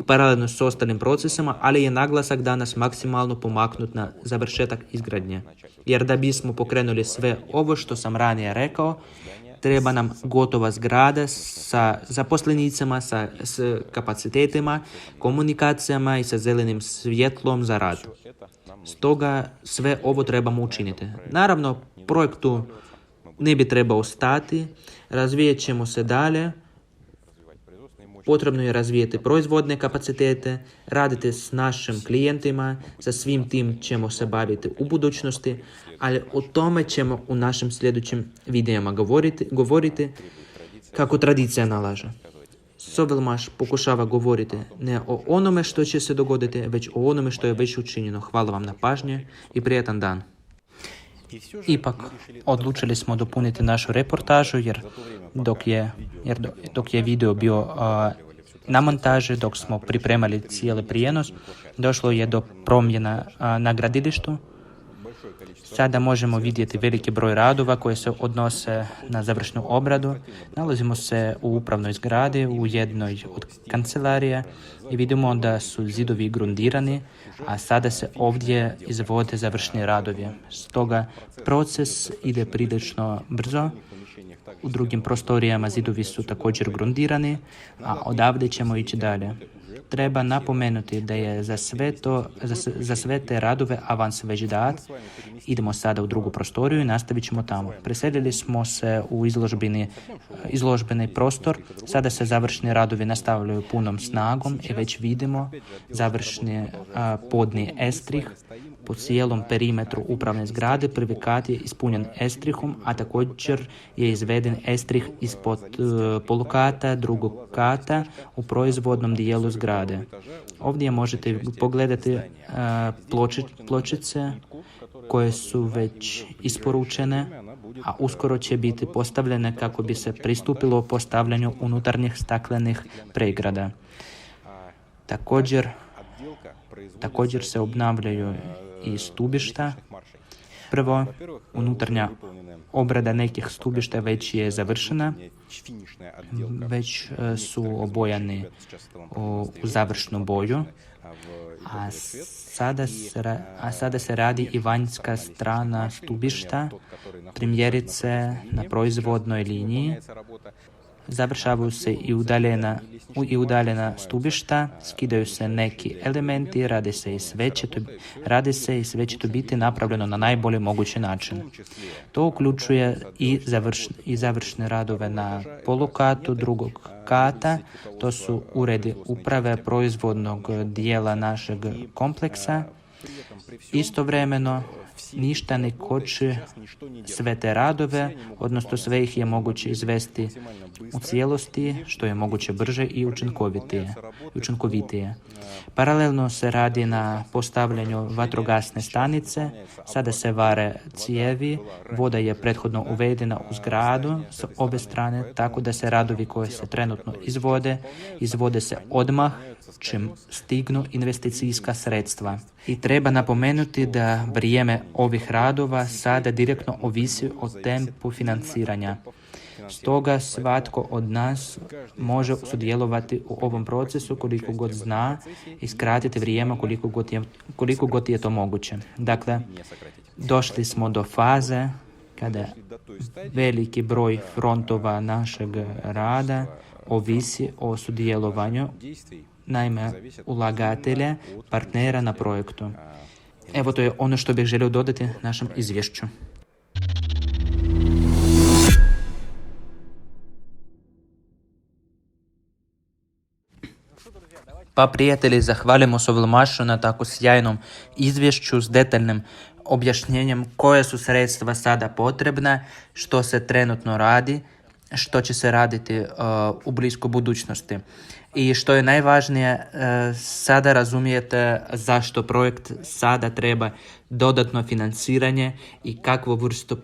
paralelno s ostalim procesima, ali je naglasak danas maksimalno pomaknut na završetak izgradnje. Jer da bismo pokrenuli sve ovo što sam ranije rekao, treba nam gotova zgrada sa zaposlenicama, s kapacitetima, komunikacijama i sa zelenim svjetlom za rad. Stoga sve ovo trebamo učiniti. Naravno, projektu ne bi trebao stati, razvijat ćemo se dalje. Potrebno je razvijati proizvodne kapacitete, raditi s našim klijentima, sa svim tim ćemo se baviti u budućnosti, ali o tome ćemo u našim sljedećim videima govoriti kako tradicija nalaže. Sovelmaš pokušava govoriti ne o onome što će se dogoditi, već o onome što je već učinjeno. Hvala vam na pažnje i prijatan dan. Ipak, odlučili smo dopuniti našu reportažu, jer dok je video bio na montaži, dok smo pripremali cijeli prijenos, došlo je do promjena na gradilištu. Sada možemo vidjeti veliki broj radova koje se odnose na završnu obradu. Nalazimo se u upravnoj zgradi u jednoj od kancelarija i vidimo da su zidovi grundirani, a sada se ovdje izvode završni radovi. Stoga proces ide prilično brzo. U drugim prostorijama zidovi su također grundirani, a odavde ćemo ići dalje. Treba napomenuti da je za sve te radove avans već dat. Idemo sada u drugu prostoriju i nastavit ćemo tamo. Preselili smo se u izložbeni prostor. Sada se završni radovi nastavljaju punom snagom i već vidimo završni podni estrih. Po cijelom perimetru upravne zgrade prvi kat je ispunjen estrihom, a također je izveden estrih ispod polukata drugog kata u proizvodnom dijelu zgrade. Ovdje možete pogledati pločice koje su već isporučene, a uskoro će biti postavljene kako bi se pristupilo postavljanju unutarnjih staklenih pregrada. Također se obnavljaju i stubišta. Prvo, unutarnja obrada nekih stubišta već je završena, već su obojani u završnu boju, a sada se radi i vanjska strana stubišta, primjerice na proizvodnoj liniji. Završavaju se i udaljena stubišta, skidaju se neki elementi, radi se i sve će to biti napravljeno na najbolji mogući način. To uključuje i završne radove na polukatu drugog kata, to su uredi uprave proizvodnog dijela našeg kompleksa, Istovremeno, ništa ne koči sve te radove, odnosno sve ih je moguće izvesti u cijelosti, što je moguće brže i učinkovitije. Paralelno se radi na postavljanju vatrogasne stanice, sada se vare cijevi, voda je prethodno uvedena u zgradu s obe strane, tako da se radovi koji se trenutno izvode se odmah čim stignu investicijska sredstva. I treba napomenuti da vrijeme ovih radova sada direktno ovisi o tempu financiranja. Stoga svatko od nas može sudjelovati u ovom procesu koliko god zna i skratiti vrijeme koliko god je to moguće. Dakle, došli smo do faze kada veliki broj frontova našeg rada ovisi o sudjelovanju, naime ulagatelja, partnera na projektu. Evo, to je ono što bih želio dodati našem izvješću. Pa prijatelji, zahvaljujemo Sovlmašu na tako sjajnom izvješću s detaljnim objašnjenjem koje su sredstva sada potrebna, što se trenutno radi, što će se raditi u bliskoj budućnosti. I što je najvažnije, sada razumijete zašto projekt sada treba dodatno financiranje i kakvu vrstu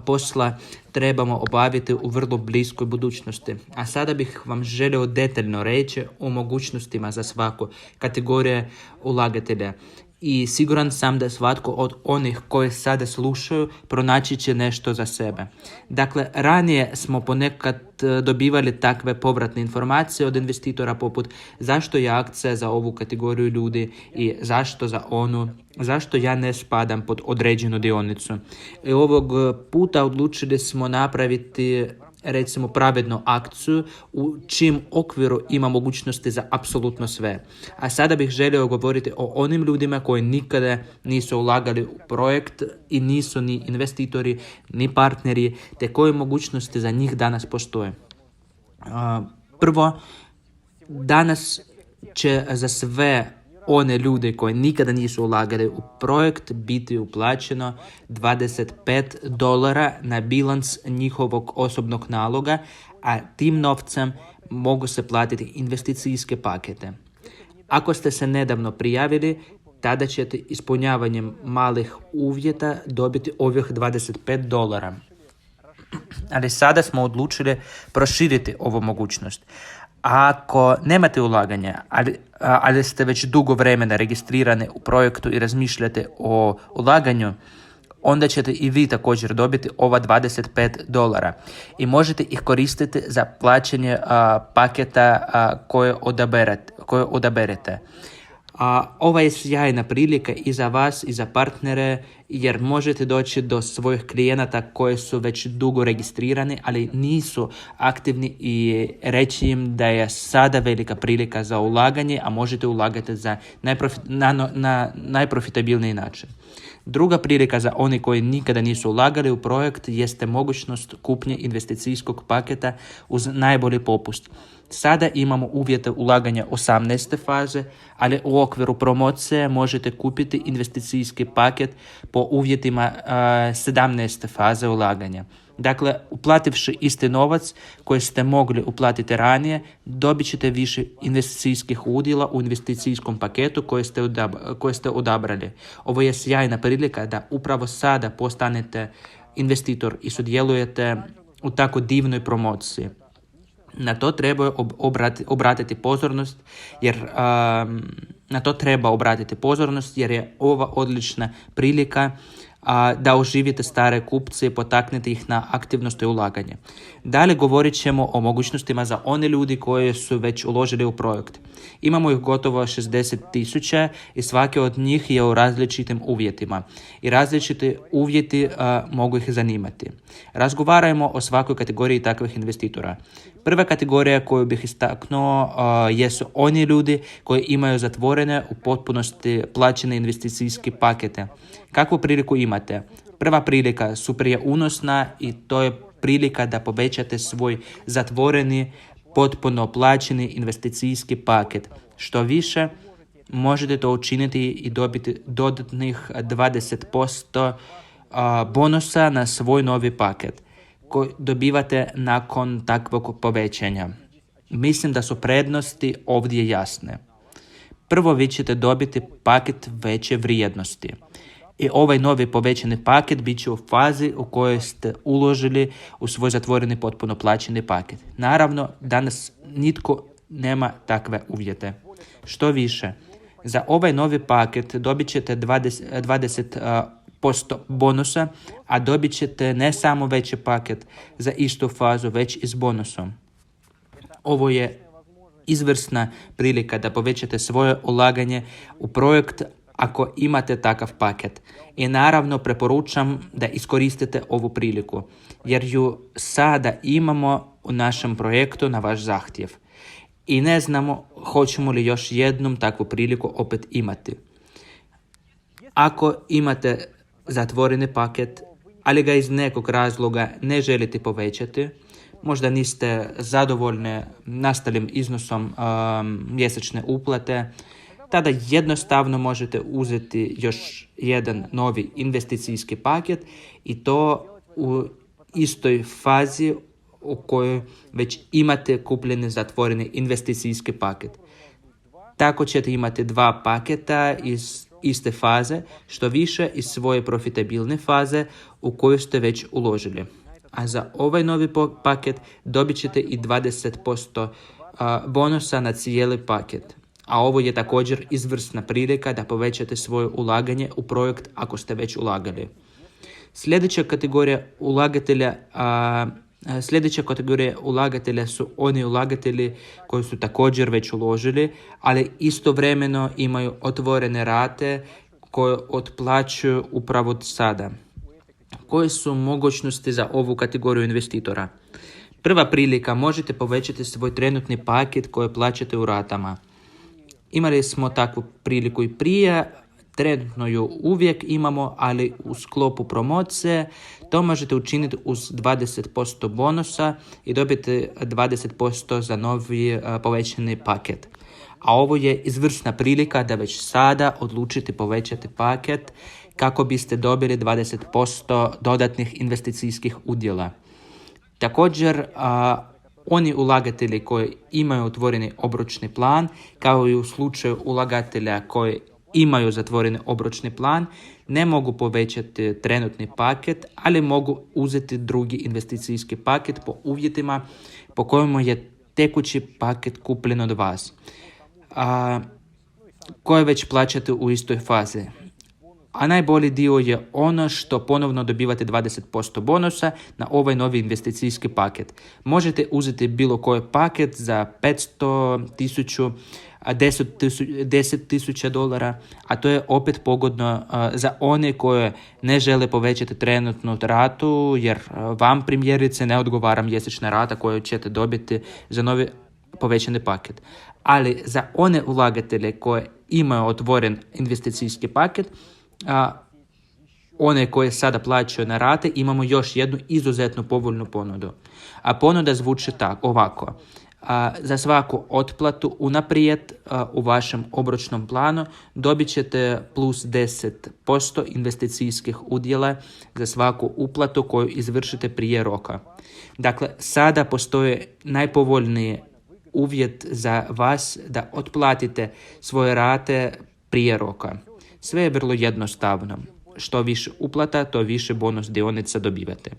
posla trebamo obaviti u vrlo bliskoj budućnosti. A sada bih vam želio detaljno reći o mogućnostima za svaku kategoriju ulagatelja. I siguran sam da svatko od onih koji sada slušaju pronaći će nešto za sebe. Dakle, ranije smo ponekad dobivali takve povratne informacije od investitora poput zašto je akcija za ovu kategoriju ljudi i zašto za onu, zašto ja ne spadam pod određenu dionicu. I ovog puta odlučili smo napraviti recimo pravednu akciju u čim okviru ima mogućnosti za apsolutno sve. A sada bih želio govoriti o onim ljudima koji nikada nisu ulagali u projekt i nisu ni investitori, ni partneri, te koje mogućnosti za njih danas postoje. Prvo, danas će za sve one ljude koji nikada nisu ulagali u projekt biti uplaćeno $25 na bilans njihovog osobnog naloga, a tim novcem mogu se platiti investicijske pakete. Ako ste se nedavno prijavili, tada ćete ispunjavanjem malih uvjeta dobiti ovih $25. Ali sada smo odlučili proširiti ovu mogućnost. Ako nemate ulaganja, ali ste već dugo vremena registrirani u projektu i razmišljate o ulaganju, onda ćete i vi također dobiti ova $25 i možete ih koristiti za plaćanje paketa koje odaberete. Ova je sjajna prilika i za vas i za partnere, jer možete doći do svojih klijenata koji su već dugo registrirani, ali nisu aktivni i reći im da je sada velika prilika za ulaganje, a možete ulagati na najprofitabilniji način. Druga prilika za oni koji nikada nisu ulagali u projekt jeste mogućnost kupnje investicijskog paketa uz najbolji popust. Sada imamo uvjete ulaganja 18. faze, ali u okviru promocije možete kupiti investicijski paket po uvjetima 17. faze ulaganja. Dakle, uplativši isti novac koji ste mogli uplatiti ranije, dobit ćete više investicijskih udjela u investicijskom paketu koji ste odabrali. Ovo je sjajna prilika da upravo sada postanete investitor i sudjelujete u tako divnoj promociji. Na to treba obratiti pozornost, jer je ova odlična prilika da oživite stare kupce i potaknete ih na aktivnost i ulaganje. Dalje govorit ćemo o mogućnostima za one ljudi koji su već uložili u projekt. Imamo ih gotovo 60,000 i svaki od njih je u različitim uvjetima. I različiti uvjeti mogu ih zanimati. Razgovarajmo o svakoj kategoriji takvih investitora. Prva kategorija koju bih istaknuo jesu oni ljudi koji imaju zatvorene u potpunosti plaćene investicijske pakete. Kakvu priliku imate? Prva prilika super je unosna i to je prilika da povećate svoj zatvoreni, potpuno plaćeni investicijski paket. Što više, možete to učiniti i dobiti dodatnih 20% bonusa na svoj novi paket koji dobivate nakon takvog povećanja. Mislim da su prednosti ovdje jasne. Prvo, vi ćete dobiti paket veće vrijednosti. I ovaj novi povećani paket bit će u fazi u kojoj ste uložili u svoj zatvoreni potpuno plaćeni paket. Naravno, danas nitko nema takve uvjete. Što više, za ovaj novi paket dobit ćete 20% bonusa, a dobit ćete ne samo veći paket za istu fazu, već i s bonusom. Ovo je izvrsna prilika da povećate svoje ulaganje u projekt ako imate takav paket. I naravno preporučam da iskoristite ovu priliku, jer ju sada imamo u našem projektu na vaš zahtjev. I ne znamo hoćemo li još jednom takvu priliku opet imati. Ako imate zatvoreni paket, ali ga iz nekog razloga ne želite povećati, možda niste zadovoljni nastalim iznosom mjesečne uplate, tada jednostavno možete uzeti još jedan novi investicijski paket i to u istoj fazi u kojoj već imate kupljeni zatvoreni investicijski paket. Tako ćete imati dva paketa iz iste faze, što više iz svoje profitabilne faze u koju ste već uložili. A za ovaj novi paket dobit ćete i 20% bonusa na cijeli paket. A ovo je također izvrsna prilika da povećate svoje ulaganje u projekt ako ste već ulagali. Sljedeća kategorija ulagatelja su oni ulagatelji koji su također već uložili, ali istovremeno imaju otvorene rate koje otplaćuju upravo sada. Koje su mogućnosti za ovu kategoriju investitora? Prva prilika, možete povećati svoj trenutni paket koji plaćate u ratama. Imali smo takvu priliku i prije, trenutno ju uvijek imamo, ali u sklopu promocije to možete učiniti uz 20% bonusa i dobiti 20% za novi povećani paket. A ovo je izvrsna prilika da već sada odlučite povećati paket kako biste dobili 20% dodatnih investicijskih udjela. Također, oni ulagatelji koji imaju otvoreni obročni plan, kao i u slučaju ulagatelja koji imaju zatvoreni obročni plan, ne mogu povećati trenutni paket, ali mogu uzeti drugi investicijski paket po uvjetima po kojima je tekući paket kupljen od vas, koje već plaćate u istoj fazi. A najbolji dio je ono što ponovno dobivate 20% bonusa na ovaj novi investicijski paket. Možete uzeti bilo koji paket za 500, 1000, $10,000, a to je opet pogodno za one koje ne žele povećati trenutnu ratu, jer vam primjerice ne odgovara mjesečna rata koju ćete dobiti za novi povećani paket. Ali za one ulagatelje koje imaju otvoren investicijski paket, one koje sada plaćaju na rate, imamo još jednu izuzetno povoljnu ponudu. A ponuda zvuči ovako. Za svaku otplatu unaprijed u vašem obročnom planu dobit ćete plus 10% investicijskih udjela za svaku uplatu koju izvršite prije roka. Dakle, sada postoji najpovoljniji uvjet za vas da otplatite svoje rate prije roka. Sve je vrlo jednostavno. Što više uplata, to više bonus dionica dobivate.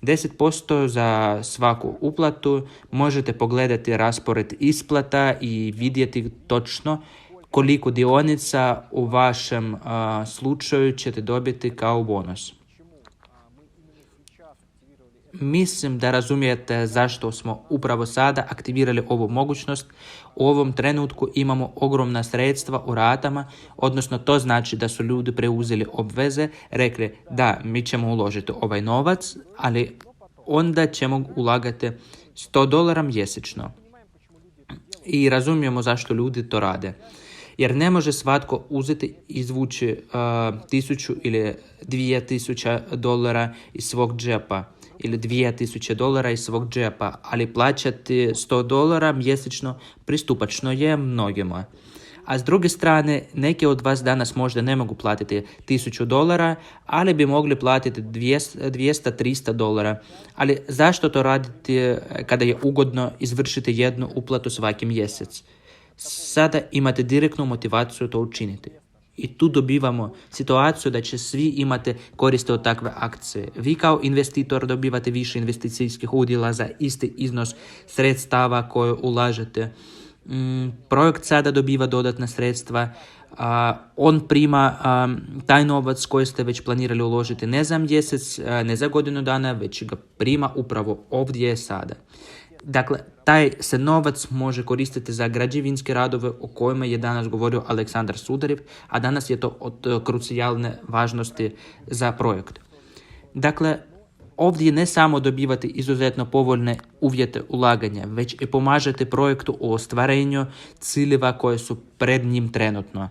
10% za svaku uplatu, možete pogledati raspored isplata i vidjeti točno koliko dionica u vašem slučaju ćete dobiti kao bonus. Mislim da razumijete zašto smo upravo sada aktivirali ovu mogućnost. U ovom trenutku imamo ogromna sredstva u ratama, odnosno to znači da su ljudi preuzeli obveze, rekli da mi ćemo uložiti ovaj novac, ali onda ćemo ulagati $100 mjesečno. I razumijemo zašto ljudi to rade. Jer ne može svatko uzeti i izvući 1000 ili $2,000 iz svog džepa ili $2,000 iz svog džepa, ali plaćati $100 mjesečno pristupačno je mnogima. A s druge strane, neki od vas danas možda ne mogu platiti $1000, ali bi mogli platiti $200-300. Ali zašto to raditi kada je ugodno izvršiti jednu uplatu svaki mjesec? Sada imate direktnu motivaciju to učiniti. I tu dobivamo situaciju da će svi imati koriste od takve akcije. Vi kao investitor dobivate više investicijskih udjela za isti iznos sredstava koje ulažete. Projekt sada dobiva dodatna sredstva. On prima taj novac koji ste već planirali uložiti ne za mjesec, ne za godinu dana, već ga prima upravo ovdje sada. Dakle, taj se novac može koristiti za građevinske radove o kojima je danas govorio Aleksandar Sudarev, a danas je to od krucijalne važnosti za projekt. Dakle, ovdje ne samo dobivate izuzetno povoljne uvjete ulaganja, već i pomažete projektu u ostvarenju ciljeva koje su pred njim trenutno.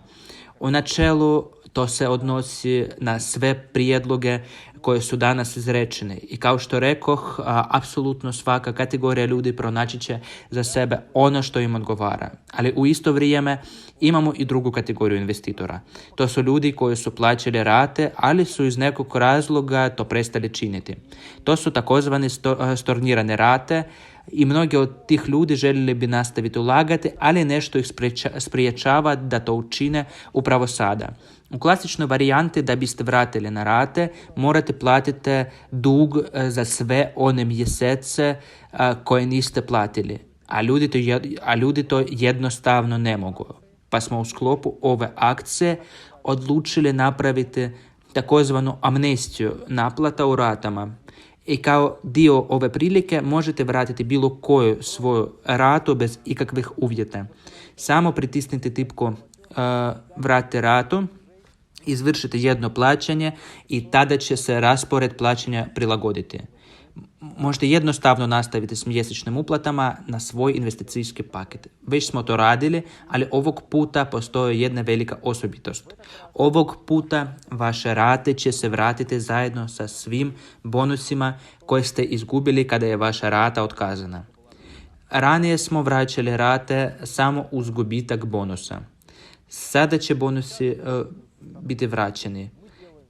U načelu to se odnosi na sve prijedloge koje su danas izrečene. I kao što rekoh, apsolutno svaka kategorija ljudi pronaći će za sebe ono što im odgovara. Ali u isto vrijeme imamo i drugu kategoriju investitora. To su ljudi koji su plaćali rate, ali su iz nekog razloga to prestali činiti. To su takozvane stornirane rate i mnogi od tih ljudi željeli bi nastaviti ulagati, ali nešto ih spriječava da to učine upravo sada. U klasičnoj varijanti da biste vratili na rate, morate platiti dug za sve one mjesece koje niste platili, a ljudi to jednostavno ne mogu. Pa smo u sklopu ove akcije odlučili napraviti takozvanu amnestiju naplata u ratama. I kao dio ove prilike možete vratiti bilo koju svoju ratu bez ikakvih uvjeta. Samo pritisnite tipku vrati ratu, izvršite jedno plaćanje i tada će se raspored plaćanja prilagoditi. Možete jednostavno nastaviti s mjesečnim uplatama na svoj investicijski paket. Već smo to radili, ali ovog puta postoji jedna velika osobitost. Ovog puta vaše rate će se vratiti zajedno sa svim bonusima koje ste izgubili kada je vaša rata otkazana. Ranije smo vraćali rate samo uz gubitak bonusa. Sada će bonusi biti vraćeni.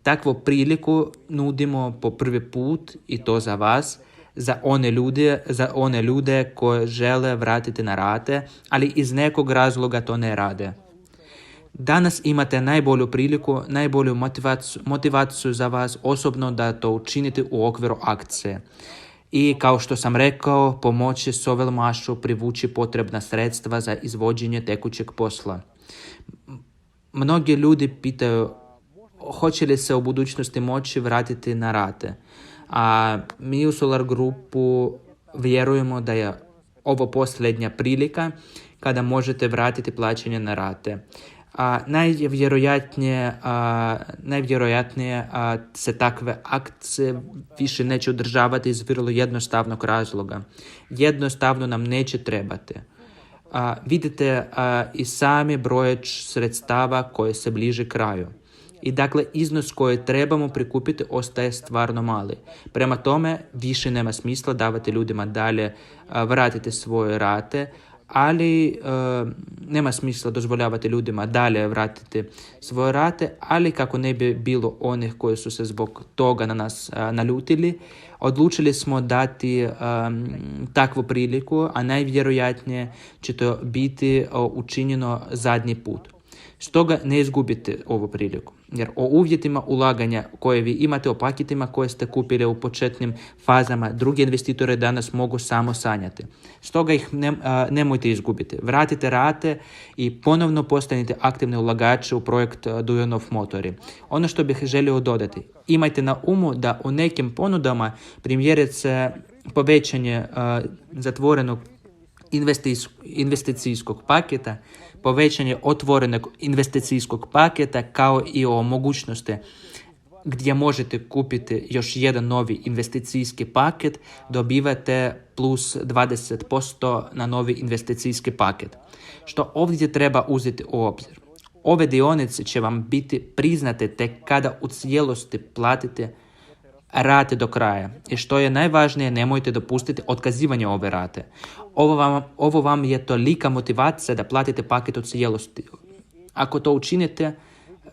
Takvu priliku nudimo po prvi put i to za vas, za one ljude koje žele vratiti na rate, ali iz nekog razloga to ne rade. Danas imate najbolju priliku, najbolju motivaciju za vas osobno da to učinite u okviru akcije. I kao što sam rekao, pomoći Sovelmašu privući potrebna sredstva za izvođenje tekućeg posla. Mnogi ljudi pitaju hoće li se u budućnosti moći vratiti na rate. A mi u Solar Grupu vjerujemo da je ovo posljednja prilika kada možete vratiti plaćanje na rate. Najvjerojatnije se takve akcije više neće održavati iz vrlo jednostavnog razloga. Jednostavno nam neće trebati. Vidite i sami brojeć sredstava koje se bliže kraju. I dakle, iznos koji trebamo prikupiti ostaje stvarno mali. Prema tome, više nema smisla davati ljudima dalje vratiti svoje rate, ali nema smisla dozvoljavati ljudima dalje vratiti svoje rate, ali kako ne bi bilo onih koji su se zbog toga na nas naljutili, odlučili smo dati takvu priliku, a najvjerojatnije će to biti učinjeno zadnji put. Stoga ne izgubite ovu priliku, jer o uvjetima ulaganja koje vi imate, o paketima koje ste kupili u početnim fazama, drugi investitori danas mogu samo sanjati. Stoga ih nemojte izgubiti. Vratite rate i ponovno postanite aktivni ulagači u projekt Dujanov Motori. Ono što bih želio dodati, imajte na umu da u nekim ponudama, primjerice povećanje zatvorenog investicijskog paketa, povećanje otvorenog investicijskog paketa kao i o mogućnosti gdje možete kupiti još jedan novi investicijski paket, dobivate plus 20% na novi investicijski paket. Što ovdje treba uzeti u obzir. Ove dionice će vam biti priznate tek kada u cijelosti platite rate do kraja. I što je najvažnije, nemojte dopustiti otkazivanje ove rate. Ovo vam je tolika motivacija da platite paket u cijelosti. Ako to učinite,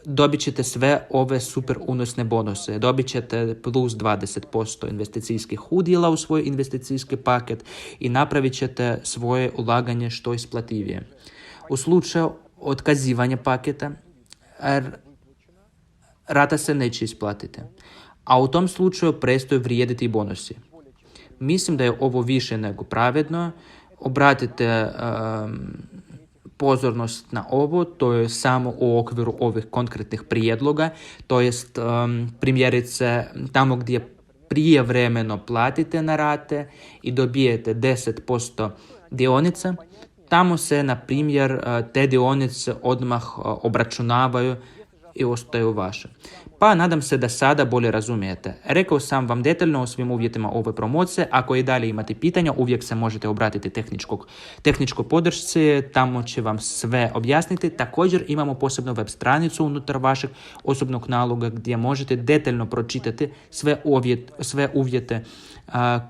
dobit ćete sve ove super unosne bonuse. Dobit ćete plus 20% investicijskih udjela u svoj investicijski paket i napravit ćete svoje ulaganje što isplativije. U slučaju otkazivanja paketa, rata se neće isplatiti, a u tom slučaju prestaju vrijediti bonusi. Mislim da je ovo više nego pravedno. Obratite pozornost na ovo, to je samo u okviru ovih konkretnih prijedloga, to jest primjerice tamo gdje prijevremeno platite na rate i dobijete 10% dionica, tamo se, na primjer, te dionice odmah obračunavaju i ostaju vaše. Pa nadam se da sada bolje razumijete. Rekao sam vam detaljno o svim uvjetima ove promocije. Ako i dalje imate pitanja, uvijek se možete obratiti tehničkoj podršci, tamo će vam sve objasniti. Također imamo posebnu web stranicu unutar vašeg osobnog naloga gdje možete detaljno pročitati sve uvjete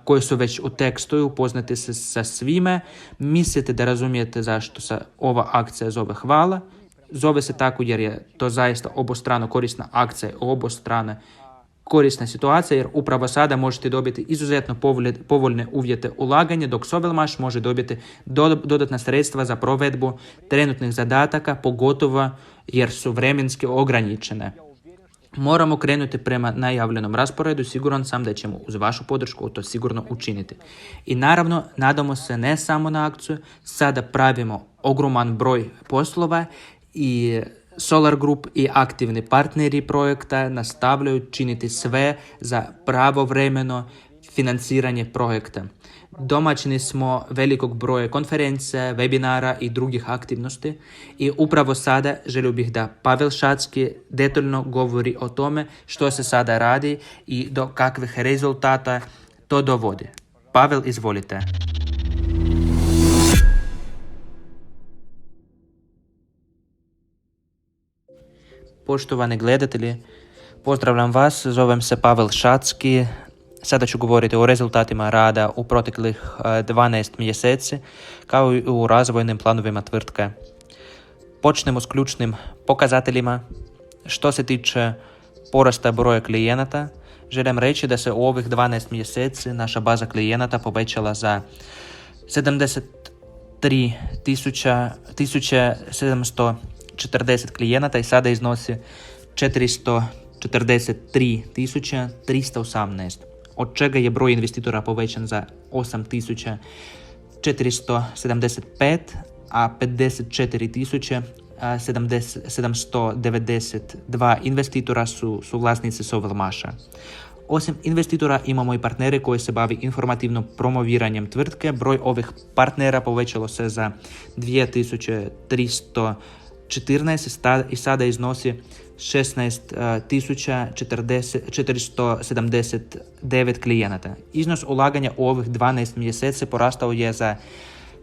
koji su već u tekstu i upoznati se sa svime. Mislite da razumijete zašto se ova akcija zove hvala? Zove se tako jer je to zaista obostrano korisna akcija, obostrana korisna situacija, jer upravo sada možete dobiti izuzetno povoljne uvjete ulaganja, dok Sovelmash može dobiti dodatna sredstva za provedbu trenutnih zadataka, pogotovo jer su vremenski ograničene. Moramo krenuti prema najavljenom rasporedu, siguran sam da ćemo uz vašu podršku to sigurno učiniti. I naravno, nadamo se ne samo na akciju, sada pravimo ogroman broj poslova i Solar Group i aktivni partneri projekta nastavljaju činiti sve za pravovremeno financiranje projekta. Domaćini smo velikog broja konferencija, webinara i drugih aktivnosti i upravo sada želio bih da Pavel Šatski detaljno govori o tome što se sada radi i do kakvih rezultata to dovodi. Pavel, izvolite. Poštovani gledatelji, pozdravljam vas, zovem se Pavel Šatski. Sada ću govoriti o rezultatima rada u proteklih 12 mjeseci, kao i u razvojnim planovima tvrtke. Počnemo s ključnim pokazateljima. Što se tiče porasta broja klijenata, želim reći da se u ovih 12 mjeseci naša baza klijenata povećala za 73.740 klijenata i sada iznosi 443.318, od čega je broj investitora povećan za 8.475, a 54.792 investitora su suvlasnici Sovelmasha. Osim investitora imamo i partnere koji se bavi informativno promoviranjem tvrtke. Broj ovih partnera povećalo se za 2.314 i sada iznosi 16.479 klijenata. Iznos ulaganja u ovih 12 mjeseci porastao je za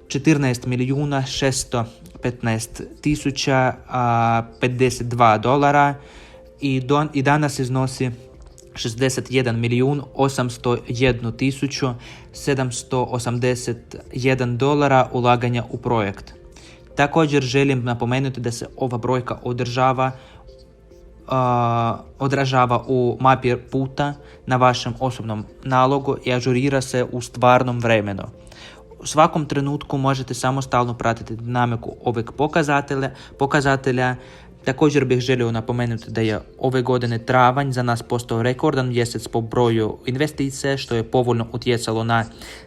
14.615.052 dolara i danas iznosi 61.801.781 dolara ulaganja u projekt. Također želim napomenuti da se ova brojka odražava u mapi puta na vašem osobnom nalogu i ažurira se u stvarnom vremenu. U svakom trenutku možete samostalno pratiti dinamiku ovog pokazatelja. Također bih želio napomenuti da je ove godine travanj za nas postao rekordan mjesec po broju investicija, što je povoljno utjecalo na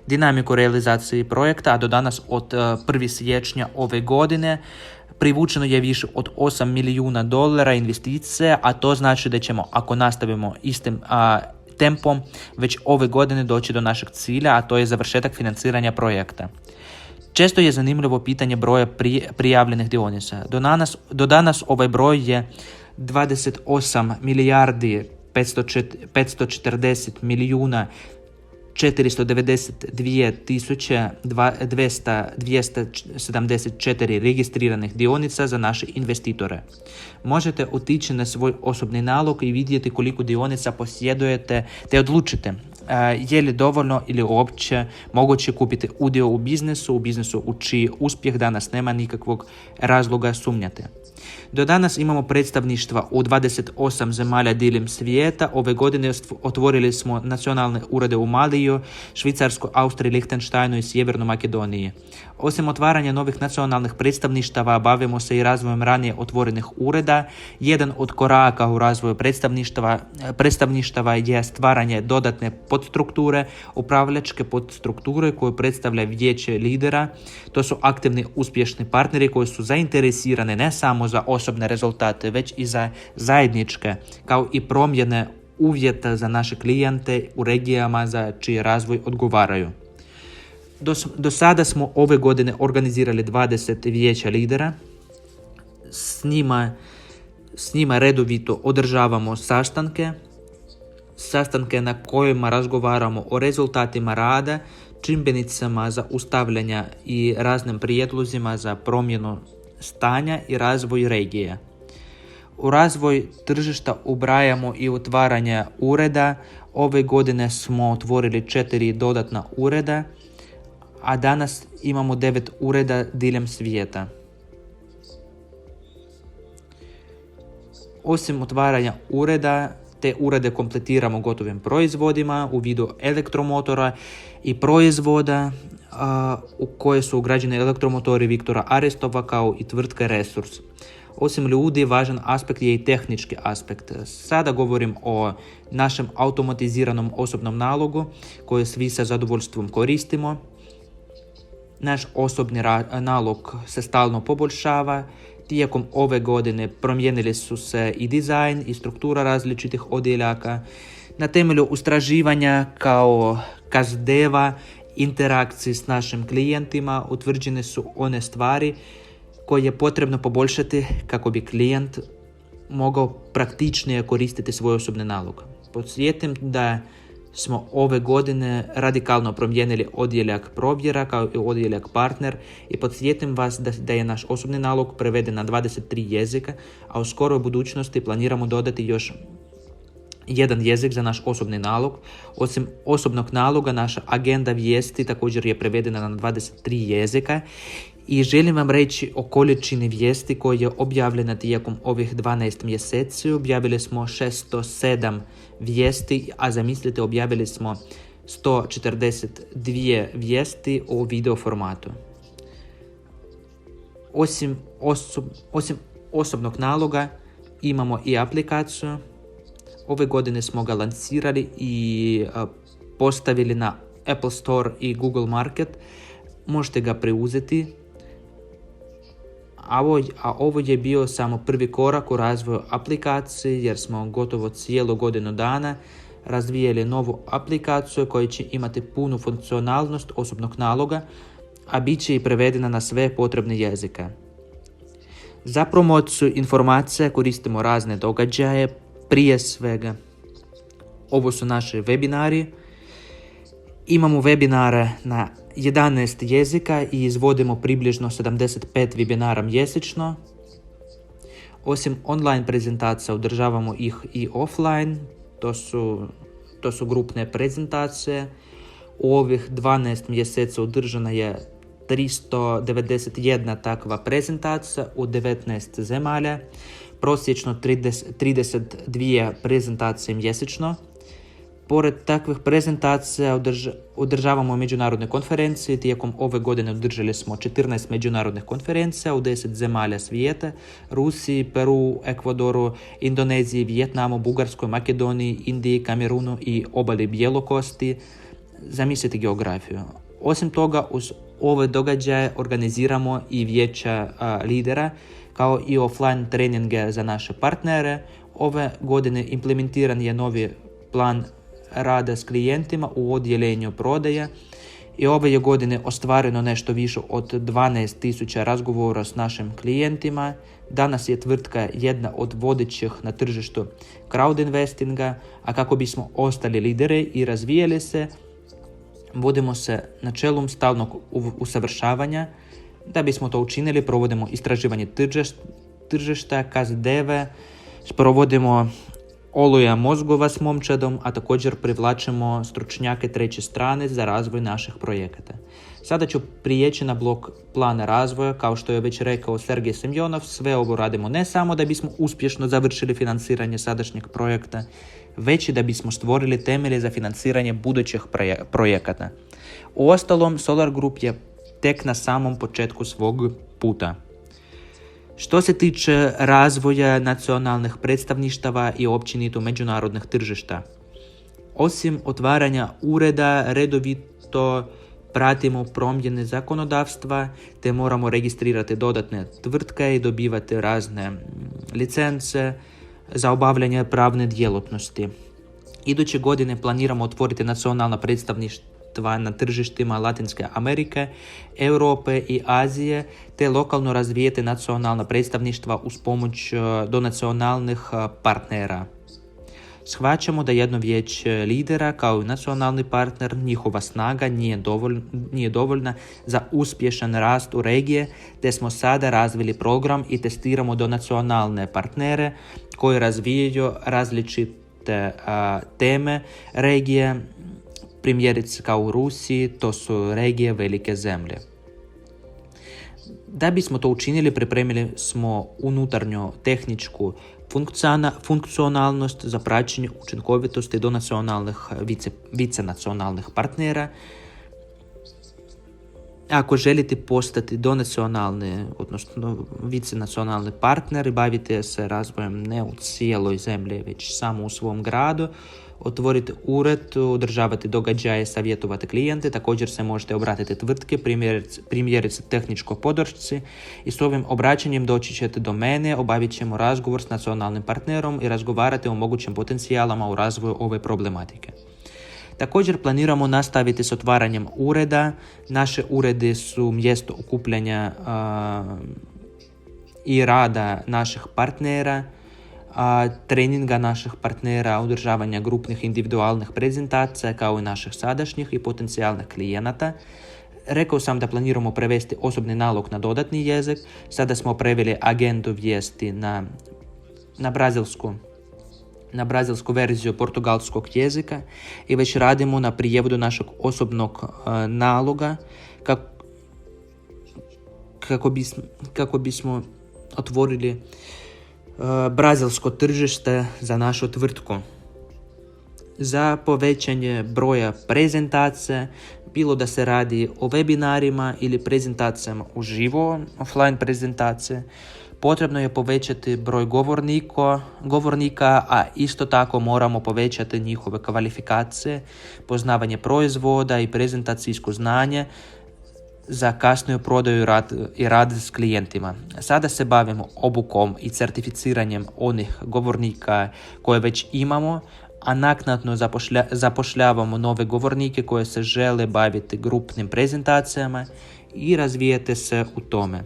dinamiku realizacije projekta, a do danas od 1. siječnja ove godine privučeno je više od 8 milijuna dolara investicije, a to znači da ćemo, ako nastavimo istim tempom, već ove godine doći do našeg cilja, a to je završetak financiranja projekta. Često je zanimljivo pitanje broja prijavljenih dionica. Do danas ovaj broj je 28 milijardi 540 milijuna 492.274 registriranih dionica za naše investitore. Možete otići na svoj osobni nalog i vidjeti koliko dionica posjedujete te odlučite je li dovoljno ili uopće moguće kupiti udio u biznisu u čiji uspjeh danas nema nikakvog razloga sumnjati. Do danas imamo predstavništva u 28 zemalja diljem svijeta. Ove godine otvorili smo nacionalne urede u Maliju, Švicarskoj, Austriji, Lihtenštajnu i Sjevernoj Makedoniji. Osim otvaranja novih nacionalnih predstavništava, bavimo se i razvojem ranije otvorenih ureda. Jedan od koraka u razvoju predstavništava je stvaranje dodatne podstrukture, upravljačke podstrukture koju predstavlja vijeće lidera. To su aktivni, uspješni partneri koji su zainteresirani ne samo za osobne rezultate, već i za zajedničke, kao i promjene uvjeta za naše klijente u regijama za čiji razvoj odgovaraju. Do sada smo ove godine organizirali 20 vijeća lidera. S njima redovito održavamo sastanke na kojima razgovaramo o rezultatima rada, čimbenicama za ustavljanja i raznim prijedlozima za promjenu stanja i razvoj regije. U razvoj tržišta ubrajamo i otvaranje ureda. Ove godine smo otvorili 4 dodatna ureda, a danas imamo 9 ureda diljem svijeta. Osim otvaranja ureda, te urede kompletiramo gotovim proizvodima u vidu elektromotora i proizvoda u koje su ugrađeni elektromotori Viktora Arestova kao i tvrtka Resurs. Osim ljudi, važan aspekt je i tehnički aspekt. Sada govorim o našem automatiziranom osobnom nalogu koji svi sa zadovoljstvom koristimo. Naš osobni nalog se stalno poboljšava. Tijekom ove godine promijenili su se i dizajn i struktura različitih odjeljaka. Na temelju istraživanja kao kazdeva interakciji s našim klijentima utvrđene su one stvari koje je potrebno poboljšati kako bi klijent mogao praktičnije koristiti svoj osobni nalog. Podsjetim da smo ove godine radikalno promijenili odjeljak provjera kao i odjeljak partner i podsjetim vas da je naš osobni nalog preveden na 23 jezika, a u skoroj budućnosti planiramo dodati još jedan jezik za naš osobni nalog. Osim osobnog naloga, naša agenda vijesti također je prevedena na 23 jezika i želim vam reći o količini vijesti koja je objavljena tijekom ovih 12 mjeseci. Objavili smo 607 vijesti, a zamislite, objavili smo 142 vijesti u video formatu. Osim osobnog naloga imamo i aplikaciju. Ove godine smo ga lansirali i postavili na Apple Store i Google Market. Možete ga preuzeti. A ovo je bio samo prvi korak u razvoju aplikacije, jer smo gotovo cijelu godinu dana razvijali novu aplikaciju koja će imati punu funkcionalnost osobnog naloga, a bit će i prevedena na sve potrebne jezike. Za promociju informacija koristimo razne događaje. Prije svega, ovo su naši webinari. Imamo webinare na 11 jezika i izvodimo približno 75 webinara mjesečno. Osim online prezentacija održavamo ih i offline. To su grupne prezentacije. U ovih 12 mjeseci održana je 391 takva prezentacija u 19 zemalja. Prosječno 32 prezentacije mjesečno. Pored takvih prezentacija održavamo međunarodne konferencije. Tijekom ove godine održali smo 14 međunarodnih konferencija u 10 zemalja svijeta: Rusiji, Peru, Ekvadoru, Indoneziji, Vijetnamu, Bugarskoj, Makedoniji, Indiji, Kamerunu i obali Bjelokosti. Zamislite geografiju. Osim toga, uz ove događaje organiziramo i vijeća lidera, kao i offline treninge za naše partnere. Ove godine implementiran je novi plan rada s klijentima u odjeljenju prodaje i ove je godine ostvareno nešto više od 12.000 razgovora s našim klijentima. Danas je tvrtka jedna od vodećih na tržištu crowd investinga, a kako bismo ostali lideri i razvijali se, vodimo se načelom stalnog usavršavanja. Da bismo to učinili, provodimo istraživanje tržišta, KZD-eve, provodimo oluja mozgova s momčadom, a također privlačimo stručnjake treće strane za razvoj naših projekata. Sada ću prijeći na blok plana razvoja. Kao što je već rekao Sergej Semjonov, sve ovo radimo ne samo da bismo uspješno završili financiranje sadašnjeg projekta, već i da bismo stvorili temelje za financiranje budućih projekata. Uostalom, Solar Group je tek na samom početku svog puta. Što se tiče razvoja nacionalnih predstavništava i općenito međunarodnih tržišta, osim otvaranja ureda, redovito pratimo promjene zakonodavstva, te moramo registrirati dodatne tvrtke i dobivati razne licence za obavljanje pravne djelatnosti. Iduće godine planiramo otvoriti nacionalna predstavništva na tržištima Latinske Amerike, Europe i Azije, te lokalno razvijeti nacionalna predstavništva uz pomoć donacionalnih partnera. Shvaćamo da jedno vijeće lidera kao i nacionalni partner, njihova snaga nije dovoljna za uspješan rast u regije, te smo sada razvili program i testiramo donacionalne partnere koji razvijaju različite teme regije, primjerice kao u Rusiji, to su regije velike zemlje. Da bismo to učinili, pripremili smo unutarnju tehničku funkcionalnost za praćenje učinkovitosti donacionalnih vicenacionalnih partnera. Ako želite postati donacionalni, odnosno vicenacionalni partner i bavite se razvojem ne u cijeloj zemlji, već samo u svom gradu, otvorite ured, održavati događaje, savjetovati klijente, također se možete obratiti tvrtke, primjerice tehničkoj podršci, i s ovim obraćanjem doći ćete do mene, obavit ćemo razgovor s nacionalnim partnerom i razgovarati o mogućim potencijalama u razvoju ove problematike. Također planiramo nastaviti s otvaranjem ureda. Naše urede su mjesto okupljanja i rada naših partnera, treninga naših partnera, održavanja grupnih individualnih prezentacija kao i naših sadašnjih i potencijalnih klijenata. Rekao sam da planiramo prevesti osobni nalog na dodatni jezik. Sada smo preveli agendu vijesti na brazilsku verziju portugalskog jezika i već radimo na prijevodu našeg osobnog naloga kako bismo otvorili brazilsko tržište za našu tvrtku. Za povećanje broja prezentacija, bilo da se radi o webinarima ili prezentacijama uživo, offline prezentacije, potrebno je povećati broj govornika, a isto tako moramo povećati njihove kvalifikacije, poznavanje proizvoda i prezentacijsko znanje za kasniju prodaju i rad s klijentima. Sada se bavimo obukom i certificiranjem onih govornika koje već imamo, a naknadno zapošljavamo nove govornike koje se žele baviti grupnim prezentacijama i razvijati se u tome.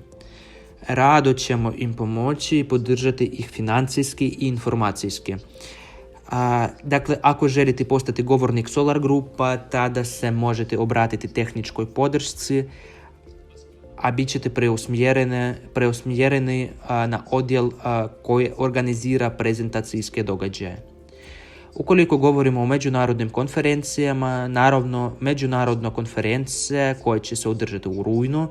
Rado ćemo im pomoći i podržati ih financijski i informacijski. Dakle, ako želite postati govornik Solar Grupa, tada se možete obratiti tehničkoj podršci, a bit ćete preusmjereni na odjel koji organizira prezentacijske događaje. Ukoliko govorimo o međunarodnim konferencijama, naravno međunarodna konferencija koja će se održati u rujnu,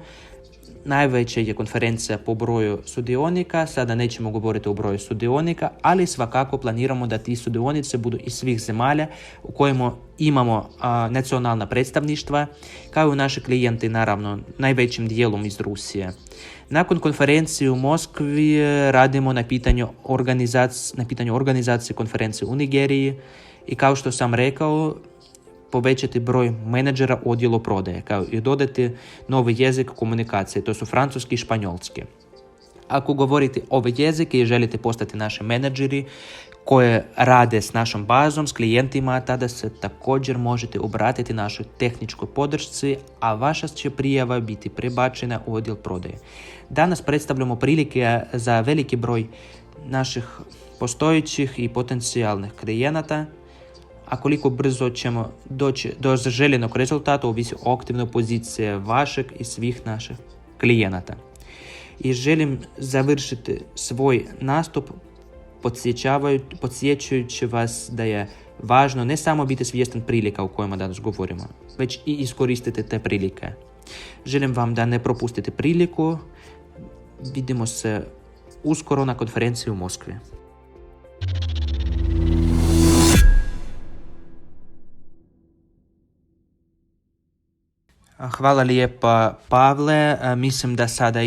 najveća je konferencija po broju sudionika. Sada nećemo govoriti o broju sudionika, ali svakako planiramo da ti sudionice budu iz svih zemalja u kojima imamo nacionalna predstavništva, kao i naši klijenti, naravno, najvećim dijelom iz Rusije. Nakon konferencije u Moskvi radimo na pitanju organizacije konferencije u Nigeriji i, kao što sam rekao, povećati broj menadžera u odjelu prodaje, kao i dodati novi jezik komunikacije, to su francuski i španjolski. Ako govorite ove jezike i želite postati naši menadžeri koje rade s našom bazom, s klijentima, tada se također možete obratiti našoj tehničkoj podršci, a vaša će prijava biti prebačena u odjel prodaje. Danas predstavljamo prilike za veliki broj naših postojećih i potencijalnih klijenata, a koliko brzo ćemo doći do željenog rezultata ovisi o aktivnoj poziciji vašeg i svih naših klijenata. I želim završiti svoj nastup podsjećajući vas da je važno ne samo biti svjestan prilika o kojima danas govorimo, već i iskoristiti te prilike. Želim vam da ne propustite priliku. Vidimo se uskoro na konferenciji u Moskvi. Hvala lijepa, Pavle. Mislim da sada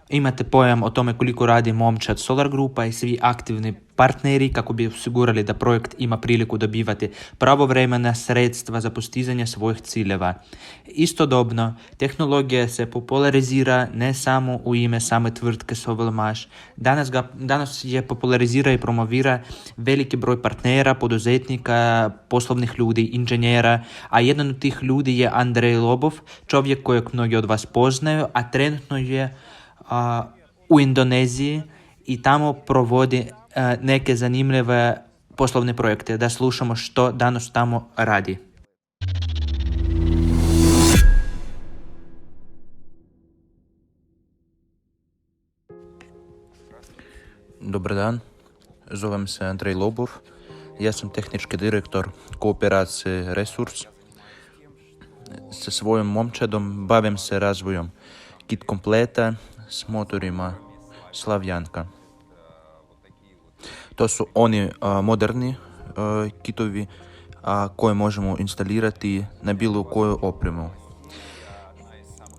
imate pojam o tome koliko radi momčad Solar Grupa i svi aktivni partneri kako bi osigurali da projekt ima priliku dobivati pravovremena sredstva za postizanje svojih ciljeva. Istodobno, tehnologija se popularizira ne samo u ime same tvrtke Sovelmash. Danas je popularizira i promovira veliki broj partnera, poduzetnika, poslovnih ljudi, inženjera, a jedan od tih ljudi je Andrej Lobov, čovjek kojeg mnogi od vas poznaju, a trenutno je u Indoneziji i tamo provodi neke zanimljive poslovne projekte. Da slušamo što danas tamo radi. Dobar dan, zovem se Andrej Lobov, ja sam tehnički direktor kooperacije Resurs. Sa svojom momčadom bavim se razvojom kit kompleta s motorima Slavjanka. To su oni moderni kitovi koje možemo instalirati na bilo koju opremu.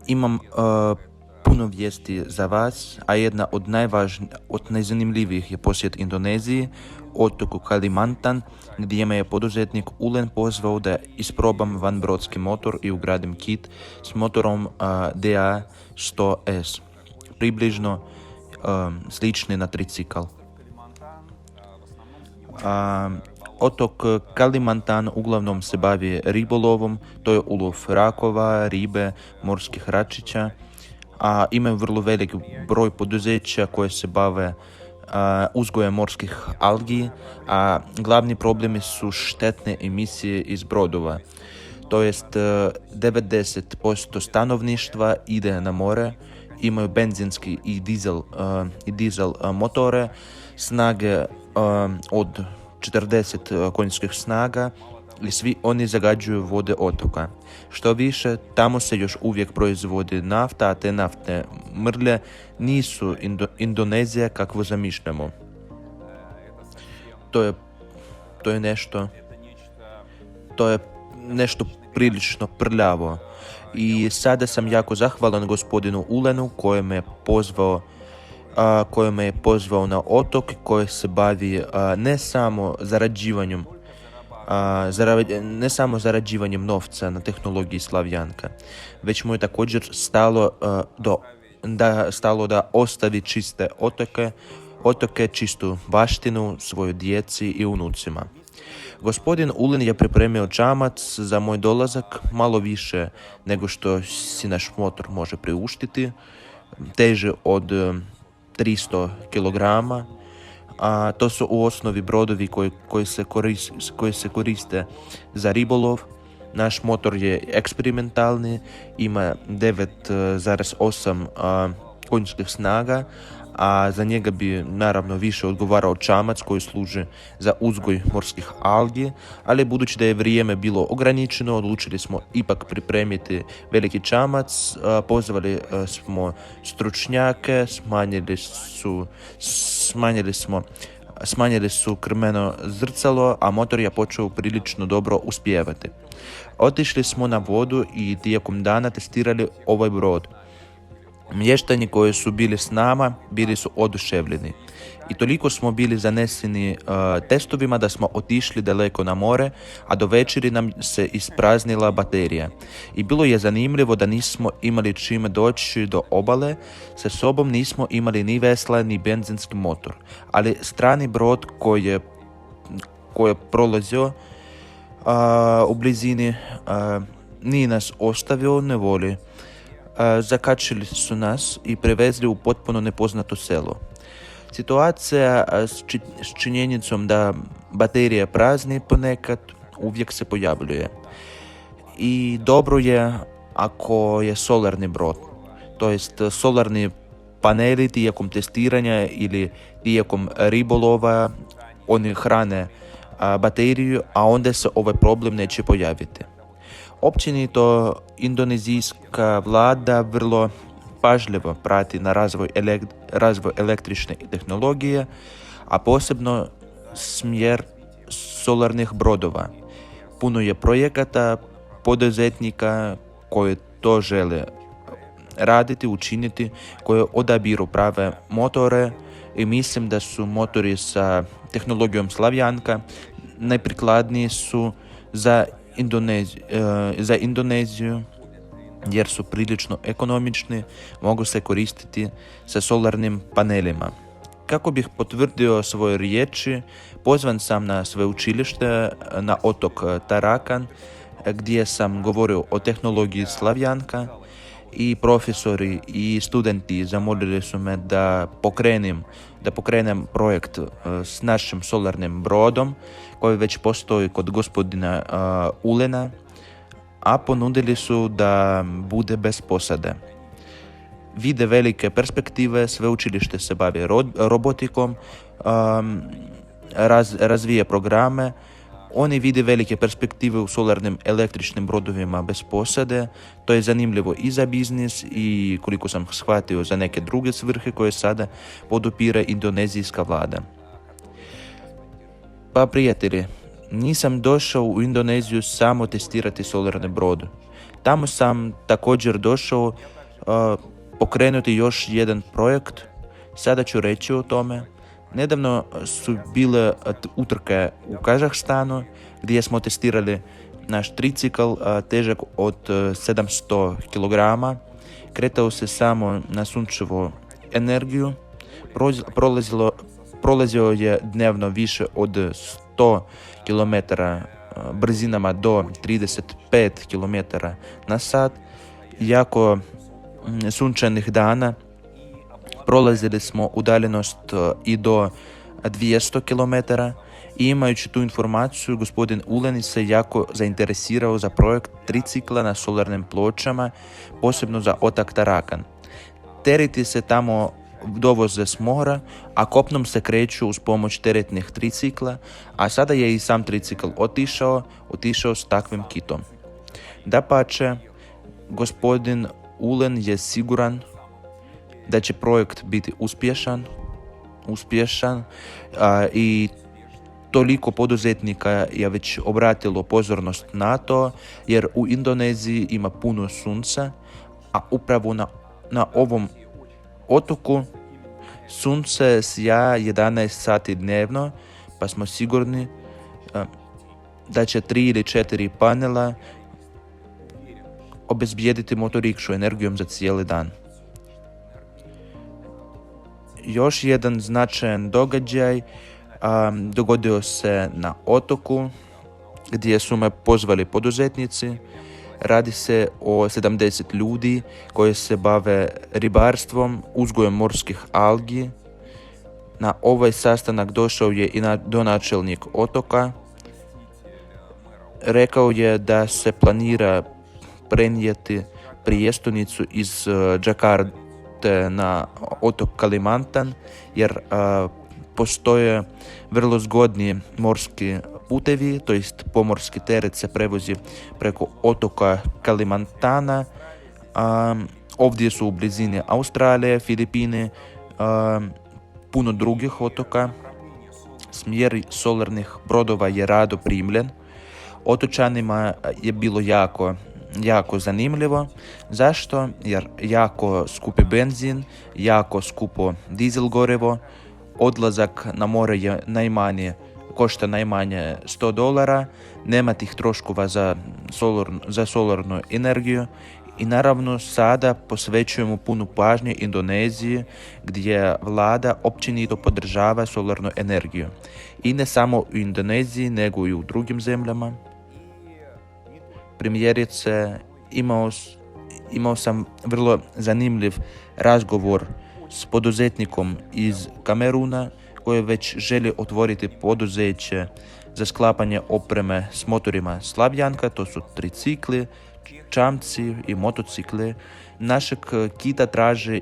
Imam puno vijesti za vas, a jedna od najzanimljivijih je posjet Indoneziji, otoku Kalimantan, gdje me je poduzetnik Ulen pozvao da isprobam vanbrodski motor i ugradim kit s motorom DA100S, približno slični na tricikl. Otok Kalimantan uglavnom se bavi ribolovom, to je ulov rakova, ribe, morskih račića, a imaju vrlo velik broj poduzeća koje se bave uzgojem morskih algi, a glavni problemi su štetne emisije iz brodova. To jest 90% stanovništva ide na more, imaju benzinski i dizel motore, snage od 40 konjskih snaga i svi oni zagađuju vode otoka. Što više, tamo se još uvijek proizvodi nafta, a te naftne mrlje nisu Indonezija kakvu zamišljamo. To je nešto prilično prljavo. I sada sam jako zahvalan gospodinu Ulenu koji me je pozvao na otok koji se bavi ne samo zarađivanjem novca na tehnologiji Slavjanka, već mu je također stalo da ostavi čiste otoke, čistu baštinu svojoj djeci i unucima. Gospodin Ulen je pripremio čamac za moj dolazak, malo više nego što si naš motor može priuštiti, teže od 300 kg, a to su u osnovi brodovi koji se koriste za ribolov. Naš motor je eksperimentalni, ima 9,8 konjskih snaga, a za njega bi naravno više odgovarao čamac koji služi za uzgoj morskih algi, ali budući da je vrijeme bilo ograničeno, odlučili smo ipak pripremiti veliki čamac, pozvali smo stručnjake, smanjili su krmeno zrcalo, a motor je počeo prilično dobro uspijevati. Otišli smo na vodu i tijekom dana testirali ovaj brod. Mještani koji su bili s nama bili su oduševljeni i toliko smo bili zaneseni testovima da smo otišli daleko na more, a do večeri nam se ispraznila baterija. I bilo je zanimljivo da nismo imali čime doći do obale, sa sobom nismo imali ni vesla ni benzinski motor, ali strani brod koji je prolazio u blizini nije nas ostavio na voli. Zakačili su nas i prevezli u potpuno nepoznato selo. Situacija s činjenicom da baterija prazni ponekad uvijek se pojavljuje. I dobro je ako je solarni brod, to jest solarni paneli tijekom testiranja ili tijekom ribolova, oni hrane bateriju, a onda se ovaj problem neće pojaviti. Općenito, indonezijska vlada vrlo pažljivo prati na razvoj električne tehnologije, a posebno smjer solarnih brodova. Puno je projekata poduzetnika koji to žele raditi, učiniti, koji odabiru prave motore i mislim da su motori sa tehnologijom Slavjanka najprikladniji su za Indoneziju jer su prilično ekonomični, mogu se koristiti sa solarnim panelima. Kako bih potvrdio svoje riječi, pozvan sam na sveučilište na otok Tarakan, gdje sam govorio o tehnologiji Slavjanka i profesori i studenti zamolili su me da pokrenem projekt s našim solarnim brodom koji već postoji kod gospodina Ulena, a ponudili su da bude bez posade. Vide velike perspektive, sveučilište se bavi robotikom, razvije programe. Oni vide velike perspektive u solarnim električnim brodovima bez posade. To je zanimljivo i za biznis i, koliko sam shvatio, za neke druge svrhe koje sada podupire indonezijska vlada. Pa prijatelji, nisam došao u Indoneziju samo testirati solarne brode. Tamo sam također došao pokrenuti još jedan projekt. Sada ću reći o tome. Nedavno su bile utrke u Kazahstanu gdje smo testirali naš tricikl težak od 700 kg. Kretao se samo na sunčevu energiju. Prolazio je dnevno više od 100 km brzinama do 35 km na sat. Jako sunčanih dana prolazili smo udaljenost i do 200 km i imajući tu informaciju gospodin Uleni se jako zainteresirao za projekt tricikla na solarnim pločama, posebno za otok Tarakan. Tereti se tamo dovoze s mora, a kopnom se kreću uz pomoć teretnih tricikla, a sada je i sam tricikl otišao s takvim kitom. Dapače, gospodin Ulen je siguran da će projekt biti uspješan i toliko poduzetnika je već obratilo pozornost na to, jer u Indoneziji ima puno sunca, a upravo na ovom otoku sunce sija 11 sati dnevno, pa smo sigurni da će 3 ili 4 panela obezbijediti motorikšu energijom za cijeli dan. Još jedan značajan događaj dogodio se na otoku gdje su me pozvali poduzetnici. Radi se o 70 ljudi koji se bave ribarstvom, uzgojem morskih algi. Na ovaj sastanak došao je i donačelnik otoka. Rekao je da se planira prenijeti prijestolnicu iz Džakarte na otok Kalimantan, jer postoje vrlo zgodni morski putevi, to jest pomorski teret se prevozi preko otoka Kalimantana. Ovdje su u blizini Australije, Filipine, puno drugih otoka. Smjer solarnih brodova je rado primljen. Otočanima je bilo jako zanimljivo. Zašto? Jer jako skupi benzin, jako skupo dizel gorivo, odlazak na more je košta najmanje $100, nema tih troškova za solarnu energiju i naravno sada posvećujemo punu pažnje Indoneziji gdje vlada općenito podržava solarnu energiju. I ne samo u Indoneziji nego i u drugim zemljama. Primjerice, imao sam vrlo zanimljiv razgovor s poduzetnikom iz Kameruna koji već želi otvoriti poduzeće za sklapanje opreme s motorima Slavjanka, to su tricikli, čamci i motocikli. Našeg kita traže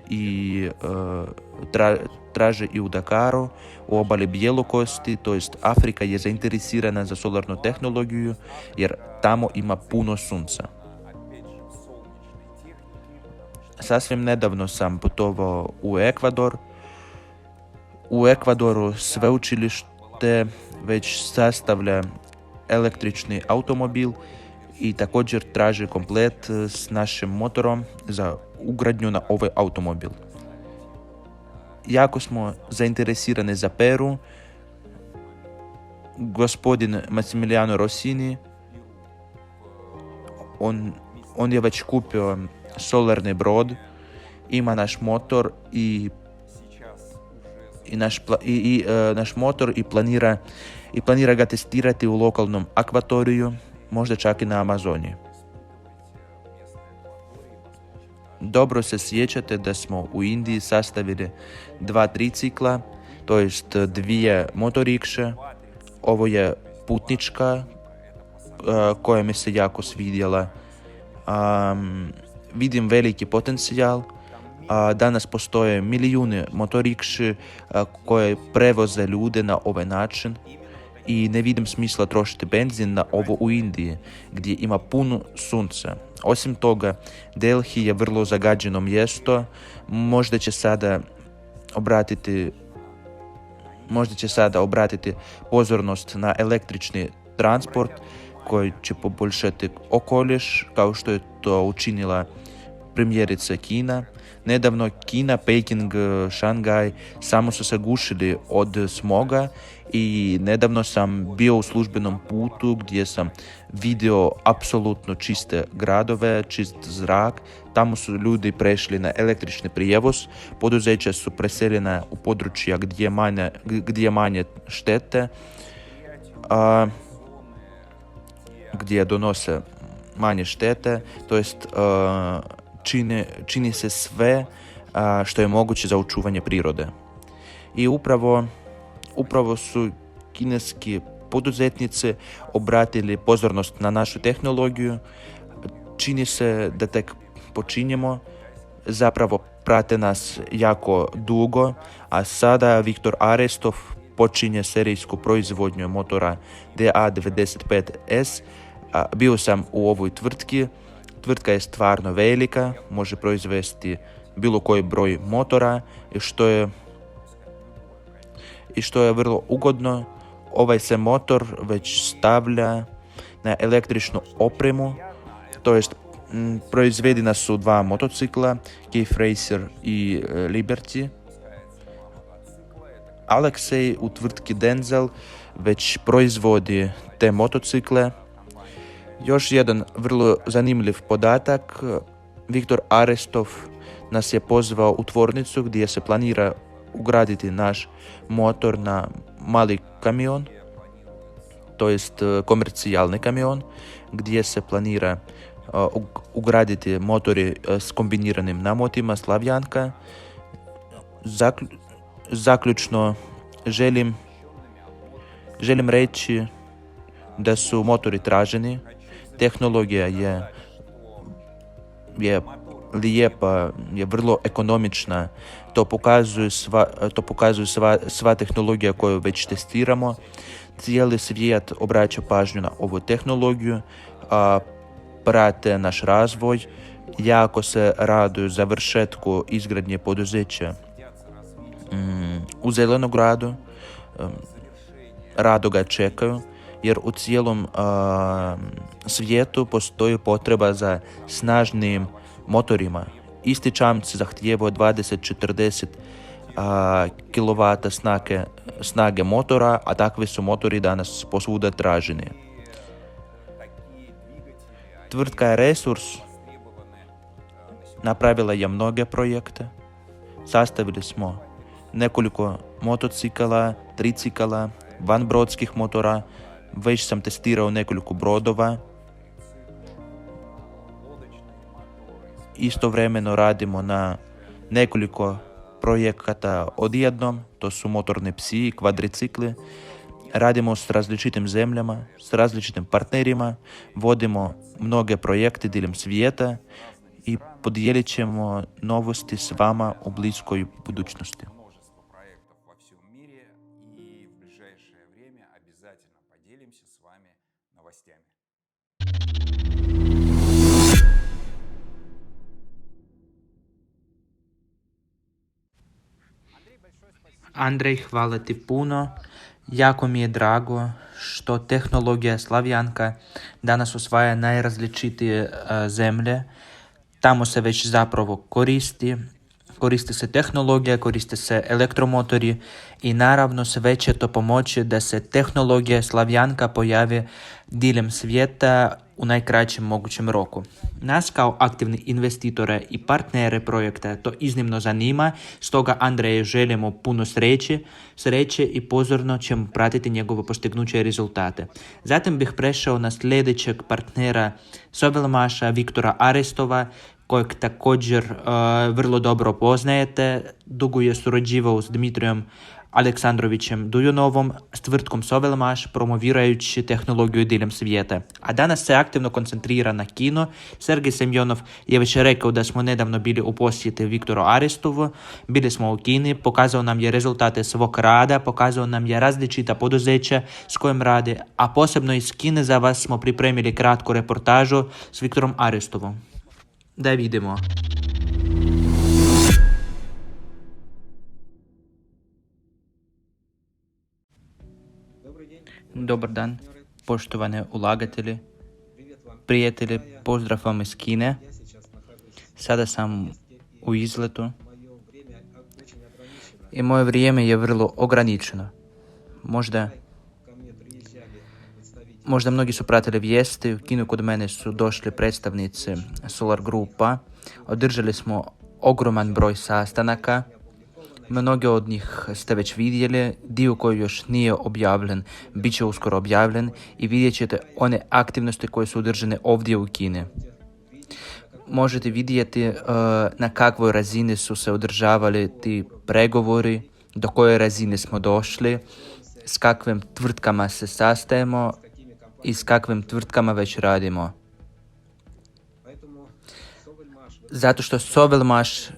traže i u Dakaru, u obali Bjelokosti, to jest Afrika je zainteresirana za solarnu tehnologiju jer tamo ima puno sunca. Sasvim nedavno sam putovao u Ekvador. U Ekvadoru sveučilište već sastavlja električni automobil i također traži komplet s našim motorom za ugradnju na ovaj automobil. Jako smo zainteresirani za Peru. Gospodin Massimiliano Rossini, on je već kupio solarni brod, ima naš motor i naš motor i planira ga testirati u lokalnom akvatoriju, možda čak i na Amazoniji. Dobro se sjećate da smo u Indiji sastavili 2 tricikla, to jest 2 motorikše. Ovo je putnička koja mi se jako svidjela. Vidim veliki potencijal. Danas postoje milijuni motorikši koje prevoze ljude na ovaj način i ne vidim smisla trošiti benzin na ovo u Indiji gdje ima puno sunca. Osim toga, Delhi je vrlo zagađeno mjesto. Možda će sada obratiti pozornost na električni transport koji će poboljšati okoliš, kao što je to učinila primjerice Kina. Nedavno Kina, Peking, Šangaj samo su se gušili od smoga i nedavno sam bio u službenom putu gdje sam vidio apsolutno čiste gradove, čist zrak. Tamo su ljudi prešli na električni prijevoz, poduzeća su preseljena u područja gdje je manje štete, gdje donose manje štete, to jest čini se sve što je moguće za očuvanje prirode. I upravo su kineski poduzetnici obratili pozornost na našu tehnologiju. Čini se da tek počinjemo, zapravo prate nas jako dugo, a sada Viktor Arestov počinje serijsku proizvodnju motora DA95S. Bio sam u ovoj tvrtki. Tvrtka je stvarno velika, može proizvesti bilo koji broj motora i što je vrlo ugodno, ovaj se motor već stavlja na električnu opremu, to jest proizvedena su 2 motocikla, Cave Racer i Liberty. Aleksej u tvrtki Denzel već proizvodi te motocikle. Još jedan vrlo zanimljiv podatak, Viktor Arestov nas je pozvao u tvornicu gdje se planira ugraditi naš motor na mali kamion, to jest komercijalni kamion, gdje se planira ugraditi motori s kombiniranim namotima Slavjanka. Zaključno želim reći da su motori traženi, tehnologija je lijepa, je vrlo ekonomična, to pokazuje sva tehnologija koju već testiramo. Cijeli svijet obraća pažnju na ovu tehnologiju, prate naš razvoj, jako se raduju završetku izgradnje poduzeća u Zelenogradu, rado ga čekaju, jer u cijelom svijetu postoji potreba za snažnijim motorima. Isti čamci zahtijevaju 20-40 kW snage motora, a takvi su motori danas posvuda traženi. Tvrtka Resurs napravila je mnoge projekte. Sastavili smo nekoliko motocikala, tricikala, vanbrodskih motora, već sam testirao nekoliko brodova. Istovremeno radimo na nekoliko projekata odjednom, to su motorni psi i kvadricikli. Radimo s različitim zemljama, s različitim partnerima, vodimo mnoge projekte diljem svijeta i podijelit ćemo novosti s vama u bliskoj budućnosti. обязательно поделимся с вами новостями. Andrej, hvala ti puno. Jako mi je drago što tehnologija Slavjanka danas osvaja najrazličitije zemlje. Tamo se već zapravo koristi se tehnologija, koriste se elektromotori i naravno sve će to pomoći da se tehnologija Slavjanka pojavi diljem svijeta u najkraćem mogućem roku. Nas kao aktivni investitore i partnere projekta to iznimno zanima, stoga Andreju želimo puno sreće i pozorno ćemo pratiti njegovo postignuće i rezultate. Zatim bih prešao na sljedećeg partnera Sovelmaša, Viktora Arestova, kojeg također vrlo dobro poznajete. Dugo je surađivao s Dmitrijom Aleksandrovićem Dujunovom, s tvrtkom Sovelmaš, promovirajući tehnologiju diljem svijeta. A danas se aktivno koncentrira na kino. Sergej Semjonov je već rekao da smo nedavno bili u posjeti Viktoru Arestovu. Bili smo u Kini, pokazao nam je rezultate svog rada, pokazao nam je različita poduzeća s kojim radi, a posebno iz Kine za vas smo pripremili kratku reportažu s Viktorom Arestovom. Da vidimo. Dobar dan, poštovane ulagatelji, prijatelji, pozdrav vam iz Kine. Sada sam u izletu i moje vrijeme je vrlo ograničeno. Možda mnogi su pratili vijesti, u Kinu kod mene su došli predstavnici Solar Grupa. Održali smo ogroman broj sastanaka. Mnogi od njih ste već vidjeli, dio koji još nije objavljen, bit će uskoro objavljen i vidjet ćete one aktivnosti koje su održane ovdje u Kini. Možete vidjeti na kakvoj razini su se održavali ti pregovori, do koje razine smo došli, s kakvim tvrtkama se sastajemo i s kakvim tvrtkama već radimo. Zato što Sovelmaš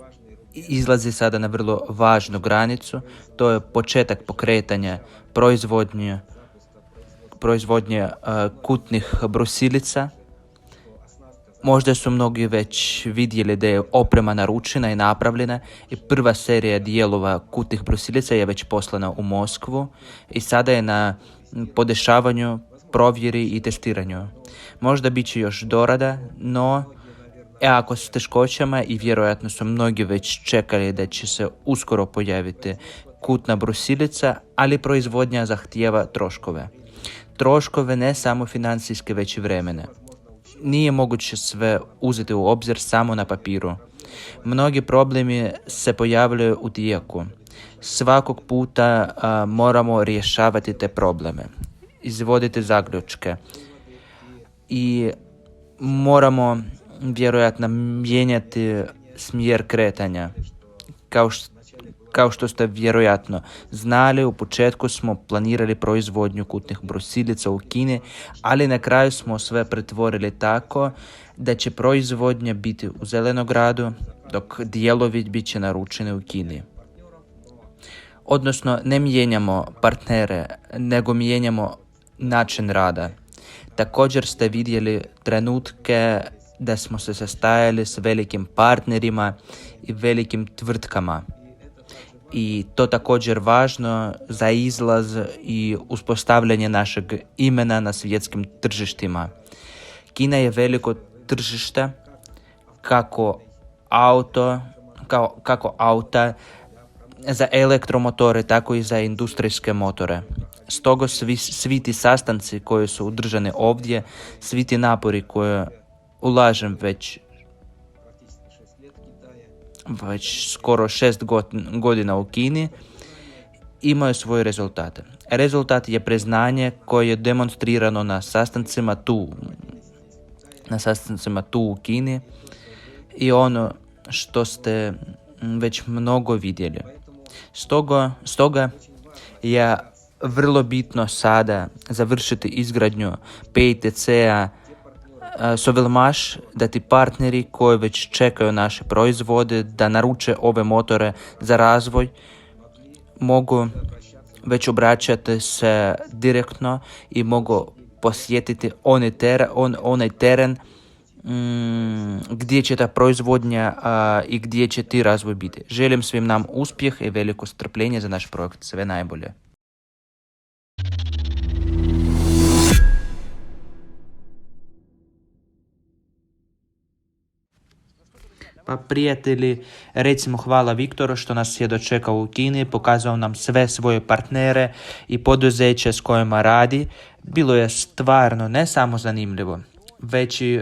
izlazi sada na vrlo važnu granicu, to je početak pokretanja proizvodnje kutnih brusilica. Možda su mnogi već vidjeli da je oprema naručena i napravljena i prva serija dijelova kutnih brusilica je već poslana u Moskvu i sada je na podešavanju, provjeri i testiranju. Možda bit će još dorada, no ako s teškoćama i vjerojatno su mnogi već čekali da će se uskoro pojaviti kutna brusilica, ali proizvodnja zahtijeva troškove. Troškove ne samo financijske, već i vremene. Nije moguće sve uzeti u obzir samo na papiru. Mnogi problemi se pojavljaju u tijeku. Svakog puta moramo rješavati te probleme, izvoditi zaključke i moramo vjerojatno mijenjati smjer kretanja. Kao što ste vjerojatno znali, u početku smo planirali proizvodnju kutnih brusilica u Kini, ali na kraju smo sve pretvorili tako da će proizvodnja biti u Zelenogradu, dok dijelovi bit će naručeni u Kini. Odnosno, ne mijenjamo partnere, nego mijenjamo način rada. Također ste vidjeli trenutke da smo se sastajali s velikim partnerima i velikim tvrtkama. I to također važno za izlaz i uspostavljanje našeg imena na svjetskim tržištima. Kina je veliko tržište kako auta za elektromotore, tako i za industrijske motore. Stoga svi ti sastanci koji su održani ovdje, svi ti napori koje ulažem već skoro 6 godina u Kini, imaju svoje rezultate. Rezultat je priznanje koje je demonstrirano na sastancima tu u Kini i ono što ste već mnogo vidjeli. Stoga je vrlo bitno sada završiti izgradnju PITC-a Sovelmaš, da ti partneri koji već čekaju naše proizvode, da naruče ove motore za razvoj, mogu već obraćate se direktno i mogu posjetiti onaj teren gdje će ta proizvodnja i gdje će ti razvoj biti. Želim svim nam uspjeh i veliko strpljenje za naš projekt. Sve najbolje. Pa prijatelji, recimo hvala Viktoru što nas je dočekao u Kini, pokazao nam sve svoje partnere i poduzeće s kojima radi. Bilo je stvarno ne samo zanimljivo, već i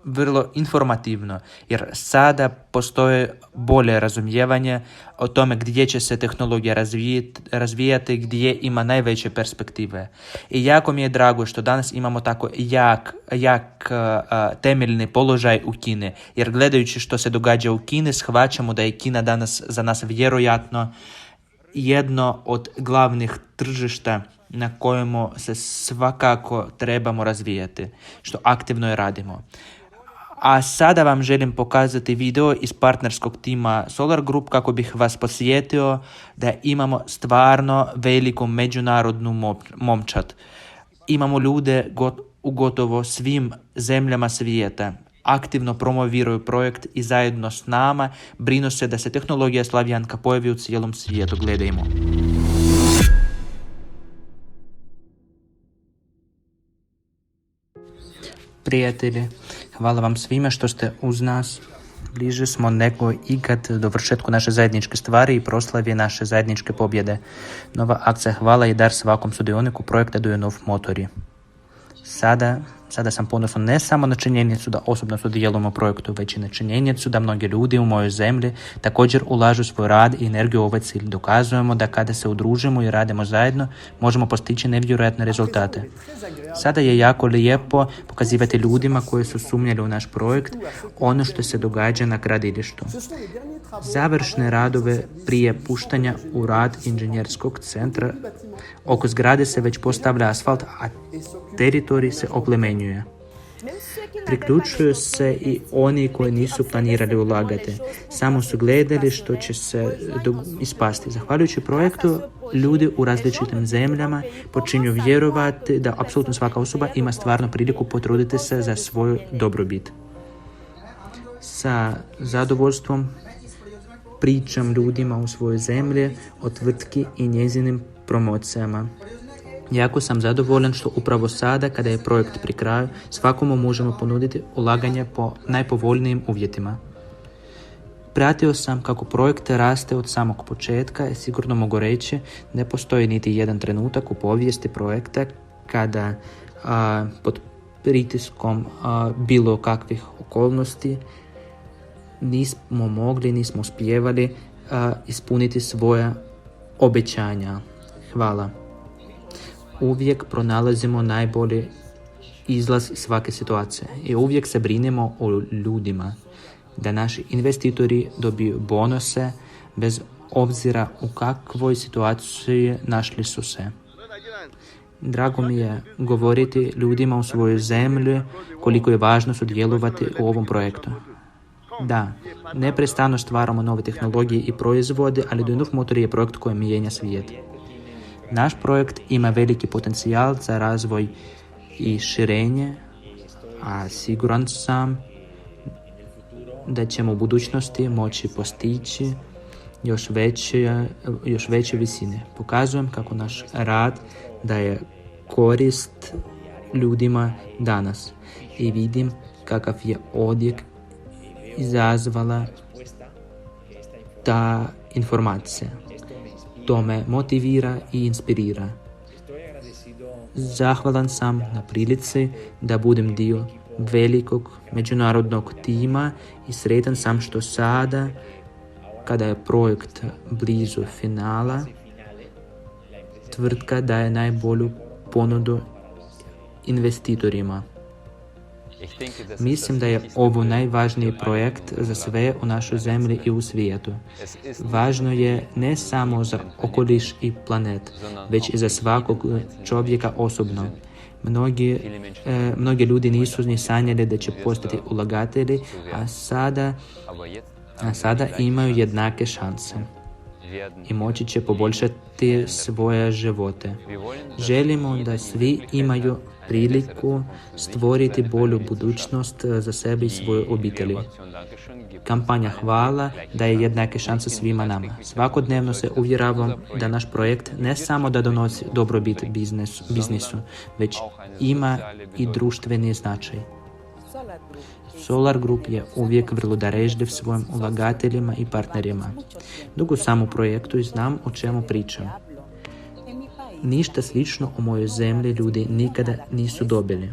vrlo informativno, jer sada postoji bolje razumijevanje o tome gdje će se tehnologija razvijati, gdje ima najveće perspektive. I jako mi je drago što danas imamo tako jak temeljni položaj u Kini, jer gledajući što se događa u Kini, shvaćamo da je Kina danas za nas vjerojatno jedno od glavnih tržišta na kojemu se svakako trebamo razvijati, što aktivno i radimo. A sada vam želim pokazati video iz partnerskog tima Solar Group kako bih vas podsjetio da imamo stvarno veliku međunarodnu momčad. Imamo ljude u gotovo svim zemljama svijeta. Aktivno promoviraju projekt i zajedno s nama brinu se da se tehnologija Slavjanka pojavi u cijelom svijetu. Gledajmo. Prijatelji, hvala vam svima što ste uz nas. Bliže smo nego ikad dovršetku naše zajedničke stvari i proslavi naše zajedničke pobjede. Nova akcija hvala i dar svakom sudioniku projekta Dujanov Motori. Sada sam ponosan ne samo na činjenicu da osobno sudjelujem u projektu, već i na činjenicu da mnogi ljudi u mojoj zemlji također ulažu svoj rad i energiju u ovaj cilj. Dokazujemo da kada se udružimo i radimo zajedno, možemo postići nevjerojatne rezultate. Sada je jako lijepo pokazivati ljudima koji su sumnjali u naš projekt ono što se događa na gradilištu. Završne radove prije puštanja u rad inženjerskog centra. Oko zgrade se već postavlja asfalt, a teritorij se oplemenjuje. Priključuju se i oni koji nisu planirali ulagati. Samo su gledali što će se ispasti. Zahvaljujući projektu, ljudi u različitim zemljama počinju vjerovati da apsolutno svaka osoba ima stvarno priliku potruditi se za svoju dobrobit. Sa zadovoljstvom pričam ljudima u svojoj zemlji o tvrtki i njezinim promocijama. Jako sam zadovoljan što upravo sada, kada je projekt pri kraju, svakomu možemo ponuditi ulaganje po najpovoljnijim uvjetima. Pratio sam kako projekt raste od samog početka i sigurno mogu reći ne postoji niti jedan trenutak u povijesti projekta kada pod pritiskom bilo kakvih okolnosti nismo uspijevali ispuniti svoja obećanja. Hvala. Uvijek pronalazimo najbolji izlaz iz svake situacije i uvijek se brinemo o ljudima, da naši investitori dobiju bonuse bez obzira u kakvoj situaciji našli su se. Drago mi je govoriti ljudima u svojoj zemlji koliko je važno sudjelovati u ovom projektu. Da, neprestano stvaramo nove tehnologije i proizvode, ali Dujanov Motori je projekt koji mijenja svijet. Naš projekt ima veliki potencijal za razvoj i širenje, a siguran sam da ćemo u budućnosti moći postići još veće visine. Pokazujem kako naš rad daje korist ljudima danas i vidim kakav je odjek izazvala ta informacija. To me motivira i inspirira. Zahvalan sam na prilici da budem dio velikog međunarodnog tima i sretan sam što sada, kada je projekt blizu finala, tvrtka daje najbolju ponudu investitorima. Mislim da je ovo najvažniji projekt za sve u našoj zemlji i u svijetu. Važno je ne samo za okoliš i planet, već i za svakog čovjeka osobno. Mnogi ljudi nisu ni sanjali da će postati ulagatelji, a sada imaju jednake šanse. i moći će poboljšati svoje živote. Želimo da svi imaju priliku stvoriti bolju budućnost za sebe i svoje obitelji. Kampanja Hvala daje jednake šanse svima nama. Svakodnevno se uvjeravam da naš projekt ne samo da donosi dobrobit biznisu, već ima i društveni značaj. Solar Group je uvijek vrlo darežljiv svojim ulagateljima i partnerima. Dugo sam u projektu i znam o čemu pričam. Ništa slično u mojoj zemlji ljudi nikada nisu dobili.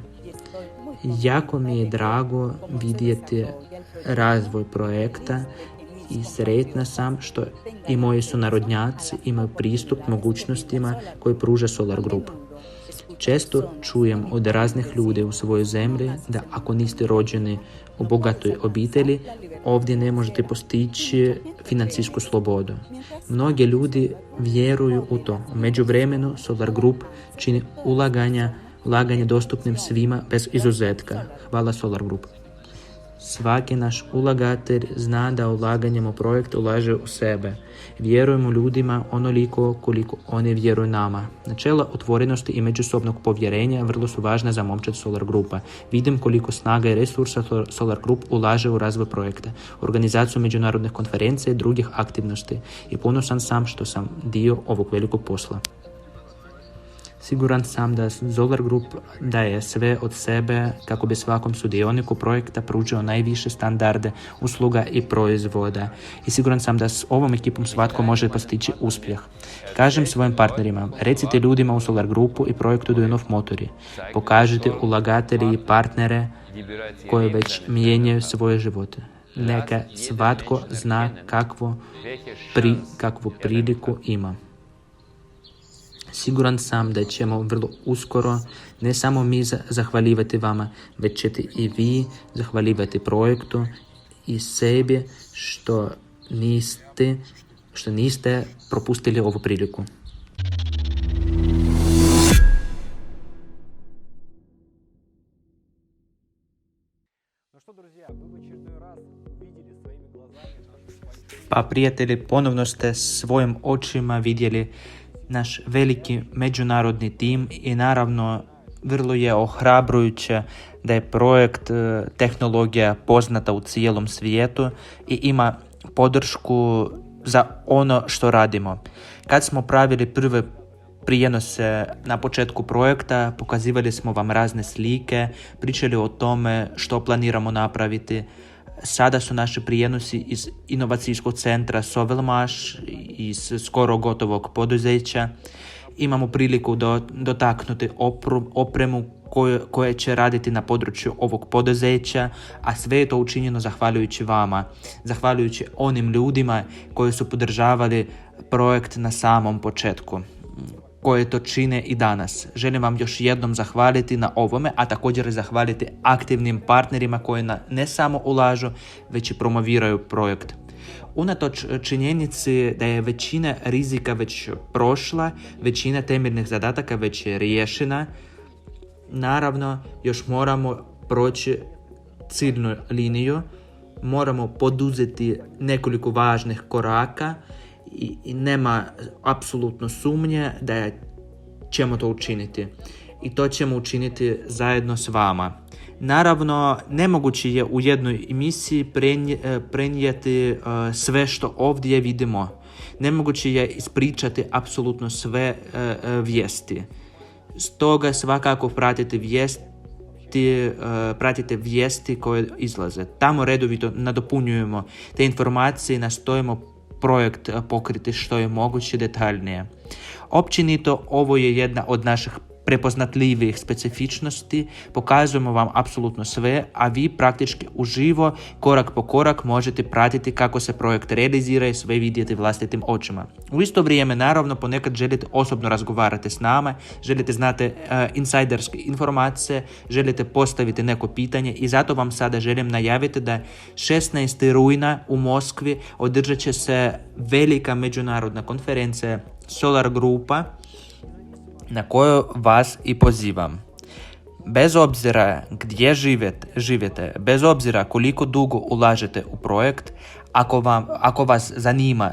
Jako mi je drago vidjeti razvoj projekta i sretna sam što i moji sunarodnjaci imaju pristup mogućnostima koje pruža Solar Group. Često čujem od raznih ljudi u svojoj zemlji da ako niste rođeni u bogatoj obitelji, ovdje ne možete postići financijsku slobodu. Mnogi ljudi vjeruju u to. U međuvremenu Solar Group čini ulaganje dostupnim svima bez izuzetka. Hvala Solar Group. Svaki naš ulagatelj zna da ulaganjem u projekt ulaže u sebe. Vjerujemo ljudima onoliko koliko oni vjeruju nama. Načela otvorenosti i međusobnog povjerenja vrlo su važna za momčad Solar Grupa. Vidim koliko snaga i resursa Solar Group ulaže u razvoj projekta, organizaciju međunarodnih konferencija i drugih aktivnosti i ponosan sam što sam dio ovog velikog posla. Siguran sam da Solar Group daje sve od sebe kako bi svakom sudioniku projekta pružio najviše standarde usluga i proizvoda. I siguran sam da s ovom ekipom svatko može postići uspjeh. Kažem svojim partnerima, recite ljudima u Solar Groupu i projektu Dujinov Motori. Pokažite ulagatelji i partnere koji već mijenjaju svoje živote. Neka svatko zna kakvu priliku ima. Siguran sam da ćemo vrlo uskoro ne samo mi zahvaljivati vama, već ćete i vi zahvaljivati projektu i sebi što niste propustili ovu priliku. Pa prijatelji, ponovno ste svojim očima vidjeli naš veliki međunarodni tim i naravno vrlo je ohrabrujuće da je projekt tehnologija poznata u cijelom svijetu i ima podršku za ono što radimo. Kad smo pravili prve prijenose na početku projekta, pokazivali smo vam razne slike, pričali o tome što planiramo napraviti. Sada su naši prijenosi iz inovacijskog centra Sovelmaš, iz skoro gotovog poduzeća. Imamo priliku dotaknuti opremu koje će raditi na području ovog poduzeća, a sve je to učinjeno zahvaljujući vama, zahvaljujući onim ljudima koji su podržavali projekt na samom početku, koje to čine i danas. Želim vam još jednom zahvaliti na ovome, a također zahvaliti aktivnim partnerima koji ne samo ulažu, već i promoviraju projekt. Unatoč činjenici da je većina rizika već prošla, većina temeljnih zadataka već je riješena, naravno još moramo proći ciljnu liniju, moramo poduzeti nekoliko važnih koraka i nema apsolutno sumnje da ćemo to učiniti. I to ćemo učiniti zajedno s vama. Naravno, nemoguće je u jednoj emisiji prenijeti sve što ovdje vidimo. Nemoguće je ispričati apsolutno sve vijesti. Stoga svakako pratite vijesti koje izlaze. Tamo redovito nadopunjujemo te informacije i nastojimo projekt pokriti što je moguće detaljnije. Općenito, ovo je jedna od naših prepoznatljivih specifičnosti, pokazujemo vam apsolutno sve, a vi praktički uživo, korak po korak možete pratiti kako se projekt realizira i sve vidjeti vlastitim očima. U isto vrijeme, naravno, ponekad želite osobno razgovarati s nama, želite znati insajderske informacije, želite postaviti neko pitanje i zato vam sada želim najaviti da 16. rujna u Moskvi održat će se velika međunarodna konferencija Solar Grupa, na koju vas i pozivam. Bez obzira gdje živite, bez obzira koliko dugo ulažete u projekt, ako vas zanima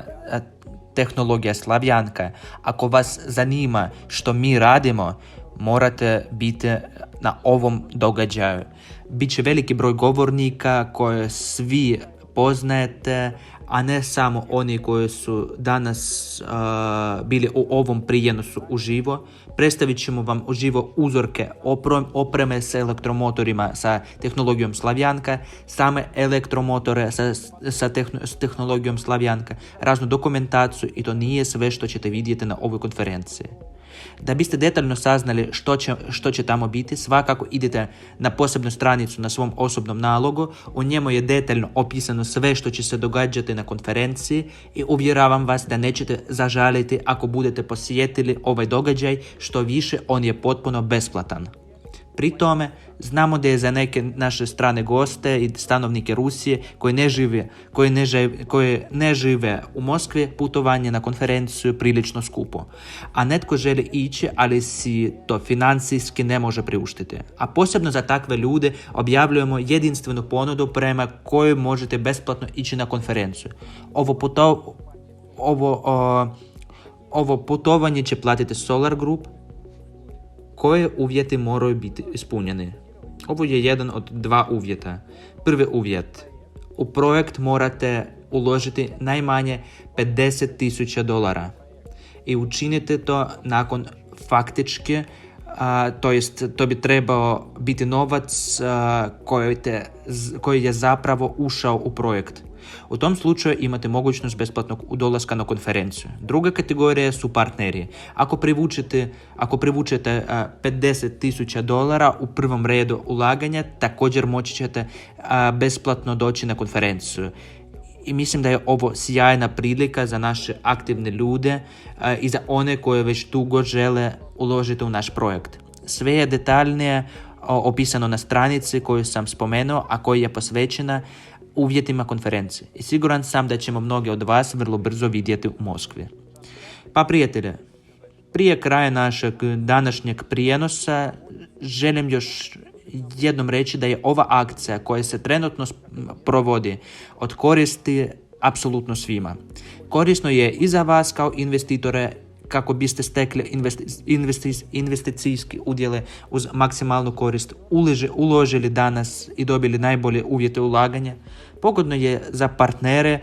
tehnologija Slavjanka. Ako vas zanima što mi radimo, morate biti na ovom događaju. Biće veliki broj govornika koje svi poznajete, a ne samo oni koji su danas bili u ovom prijenosu uživo. Predstavit ćemo vam uživo uzorke opreme sa elektromotorima sa tehnologijom Slavjanka, same elektromotore sa tehnologijom Slavjanka, raznu dokumentaciju i to nije sve što ćete vidjeti na ovoj konferenciji. Da biste detaljno saznali što će tamo biti, svakako idete na posebnu stranicu na svom osobnom nalogu. U njemu je detaljno opisano sve što će se događati na konferenciji i uvjeravam vas da nećete zažaliti ako budete posjetili ovaj događaj, što više on je potpuno besplatan. Pri tome, znamo da je za neke naše strane goste i stanovnike Rusije koji ne žive u Moskvi, putovanje na konferenciju prilično skupo. A netko želi ići, ali si to financijski ne može priuštiti. A posebno za takve ljude objavljujemo jedinstvenu ponudu prema kojoj možete besplatno ići na konferenciju. Ovo putovanje će platiti Solar Group, koje uvjeti moraju biti ispunjeni. Ovo je jedan od dva uvjeta. Prvi uvjet. U projekt morate uložiti najmanje $50,000 i učinite to nakon faktički, to jest to bi trebao biti novac koji je zapravo ušao u projekt. U tom slučaju imate mogućnost besplatnog dolaska na konferenciju. Druga kategorija su partneri. Ako privučete $50,000 u prvom redu ulaganja, također moći ćete besplatno doći na konferenciju. I mislim da je ovo sjajna prilika za naše aktivne ljude i za one koje već dugo žele uložiti u naš projekt. Sve je detaljnije opisano na stranici koju sam spomenuo, a koja je posvećena uvjetima konferencije. I siguran sam da ćemo mnogi od vas vrlo brzo vidjeti u Moskvi. Pa prijatelje, prije kraja našeg današnjeg prijenosa želim još jednom reći da je ova akcija koja se trenutno provodi od koristi apsolutno svima. Korisno je i za vas kao investitore kako biste stekli investicijski udjele uz maksimalnu korist, uložili danas i dobili najbolje uvjete ulaganja. Pogodno je za partnere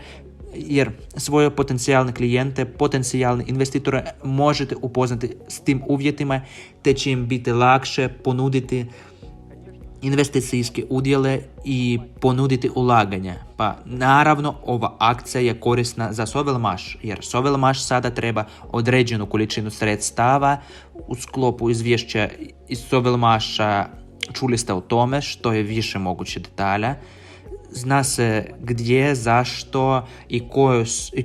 jer svoje potencijalne klijente, potencijalne investitore možete upoznati s tim uvjetima te će im biti lakše ponuditi investicijske udjele i ponuditi ulaganja. Pa naravno ova akcija je korisna za Sovelmash, jer Sovelmash sada treba određenu količinu sredstava. U sklopu izvješća iz Sovelmasha čuli ste o tome što je više moguće detalja. Zna se gdje, zašto i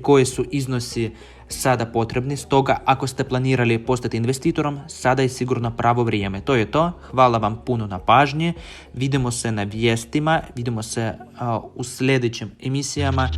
koji su iznosi sada potrebni. Stoga ako ste planirali postati investitorom, sada je sigurno pravo vrijeme. To je to. Hvala vam puno na pažnji. Vidimo se na vijestima, vidimo se u sljedećim emisijama.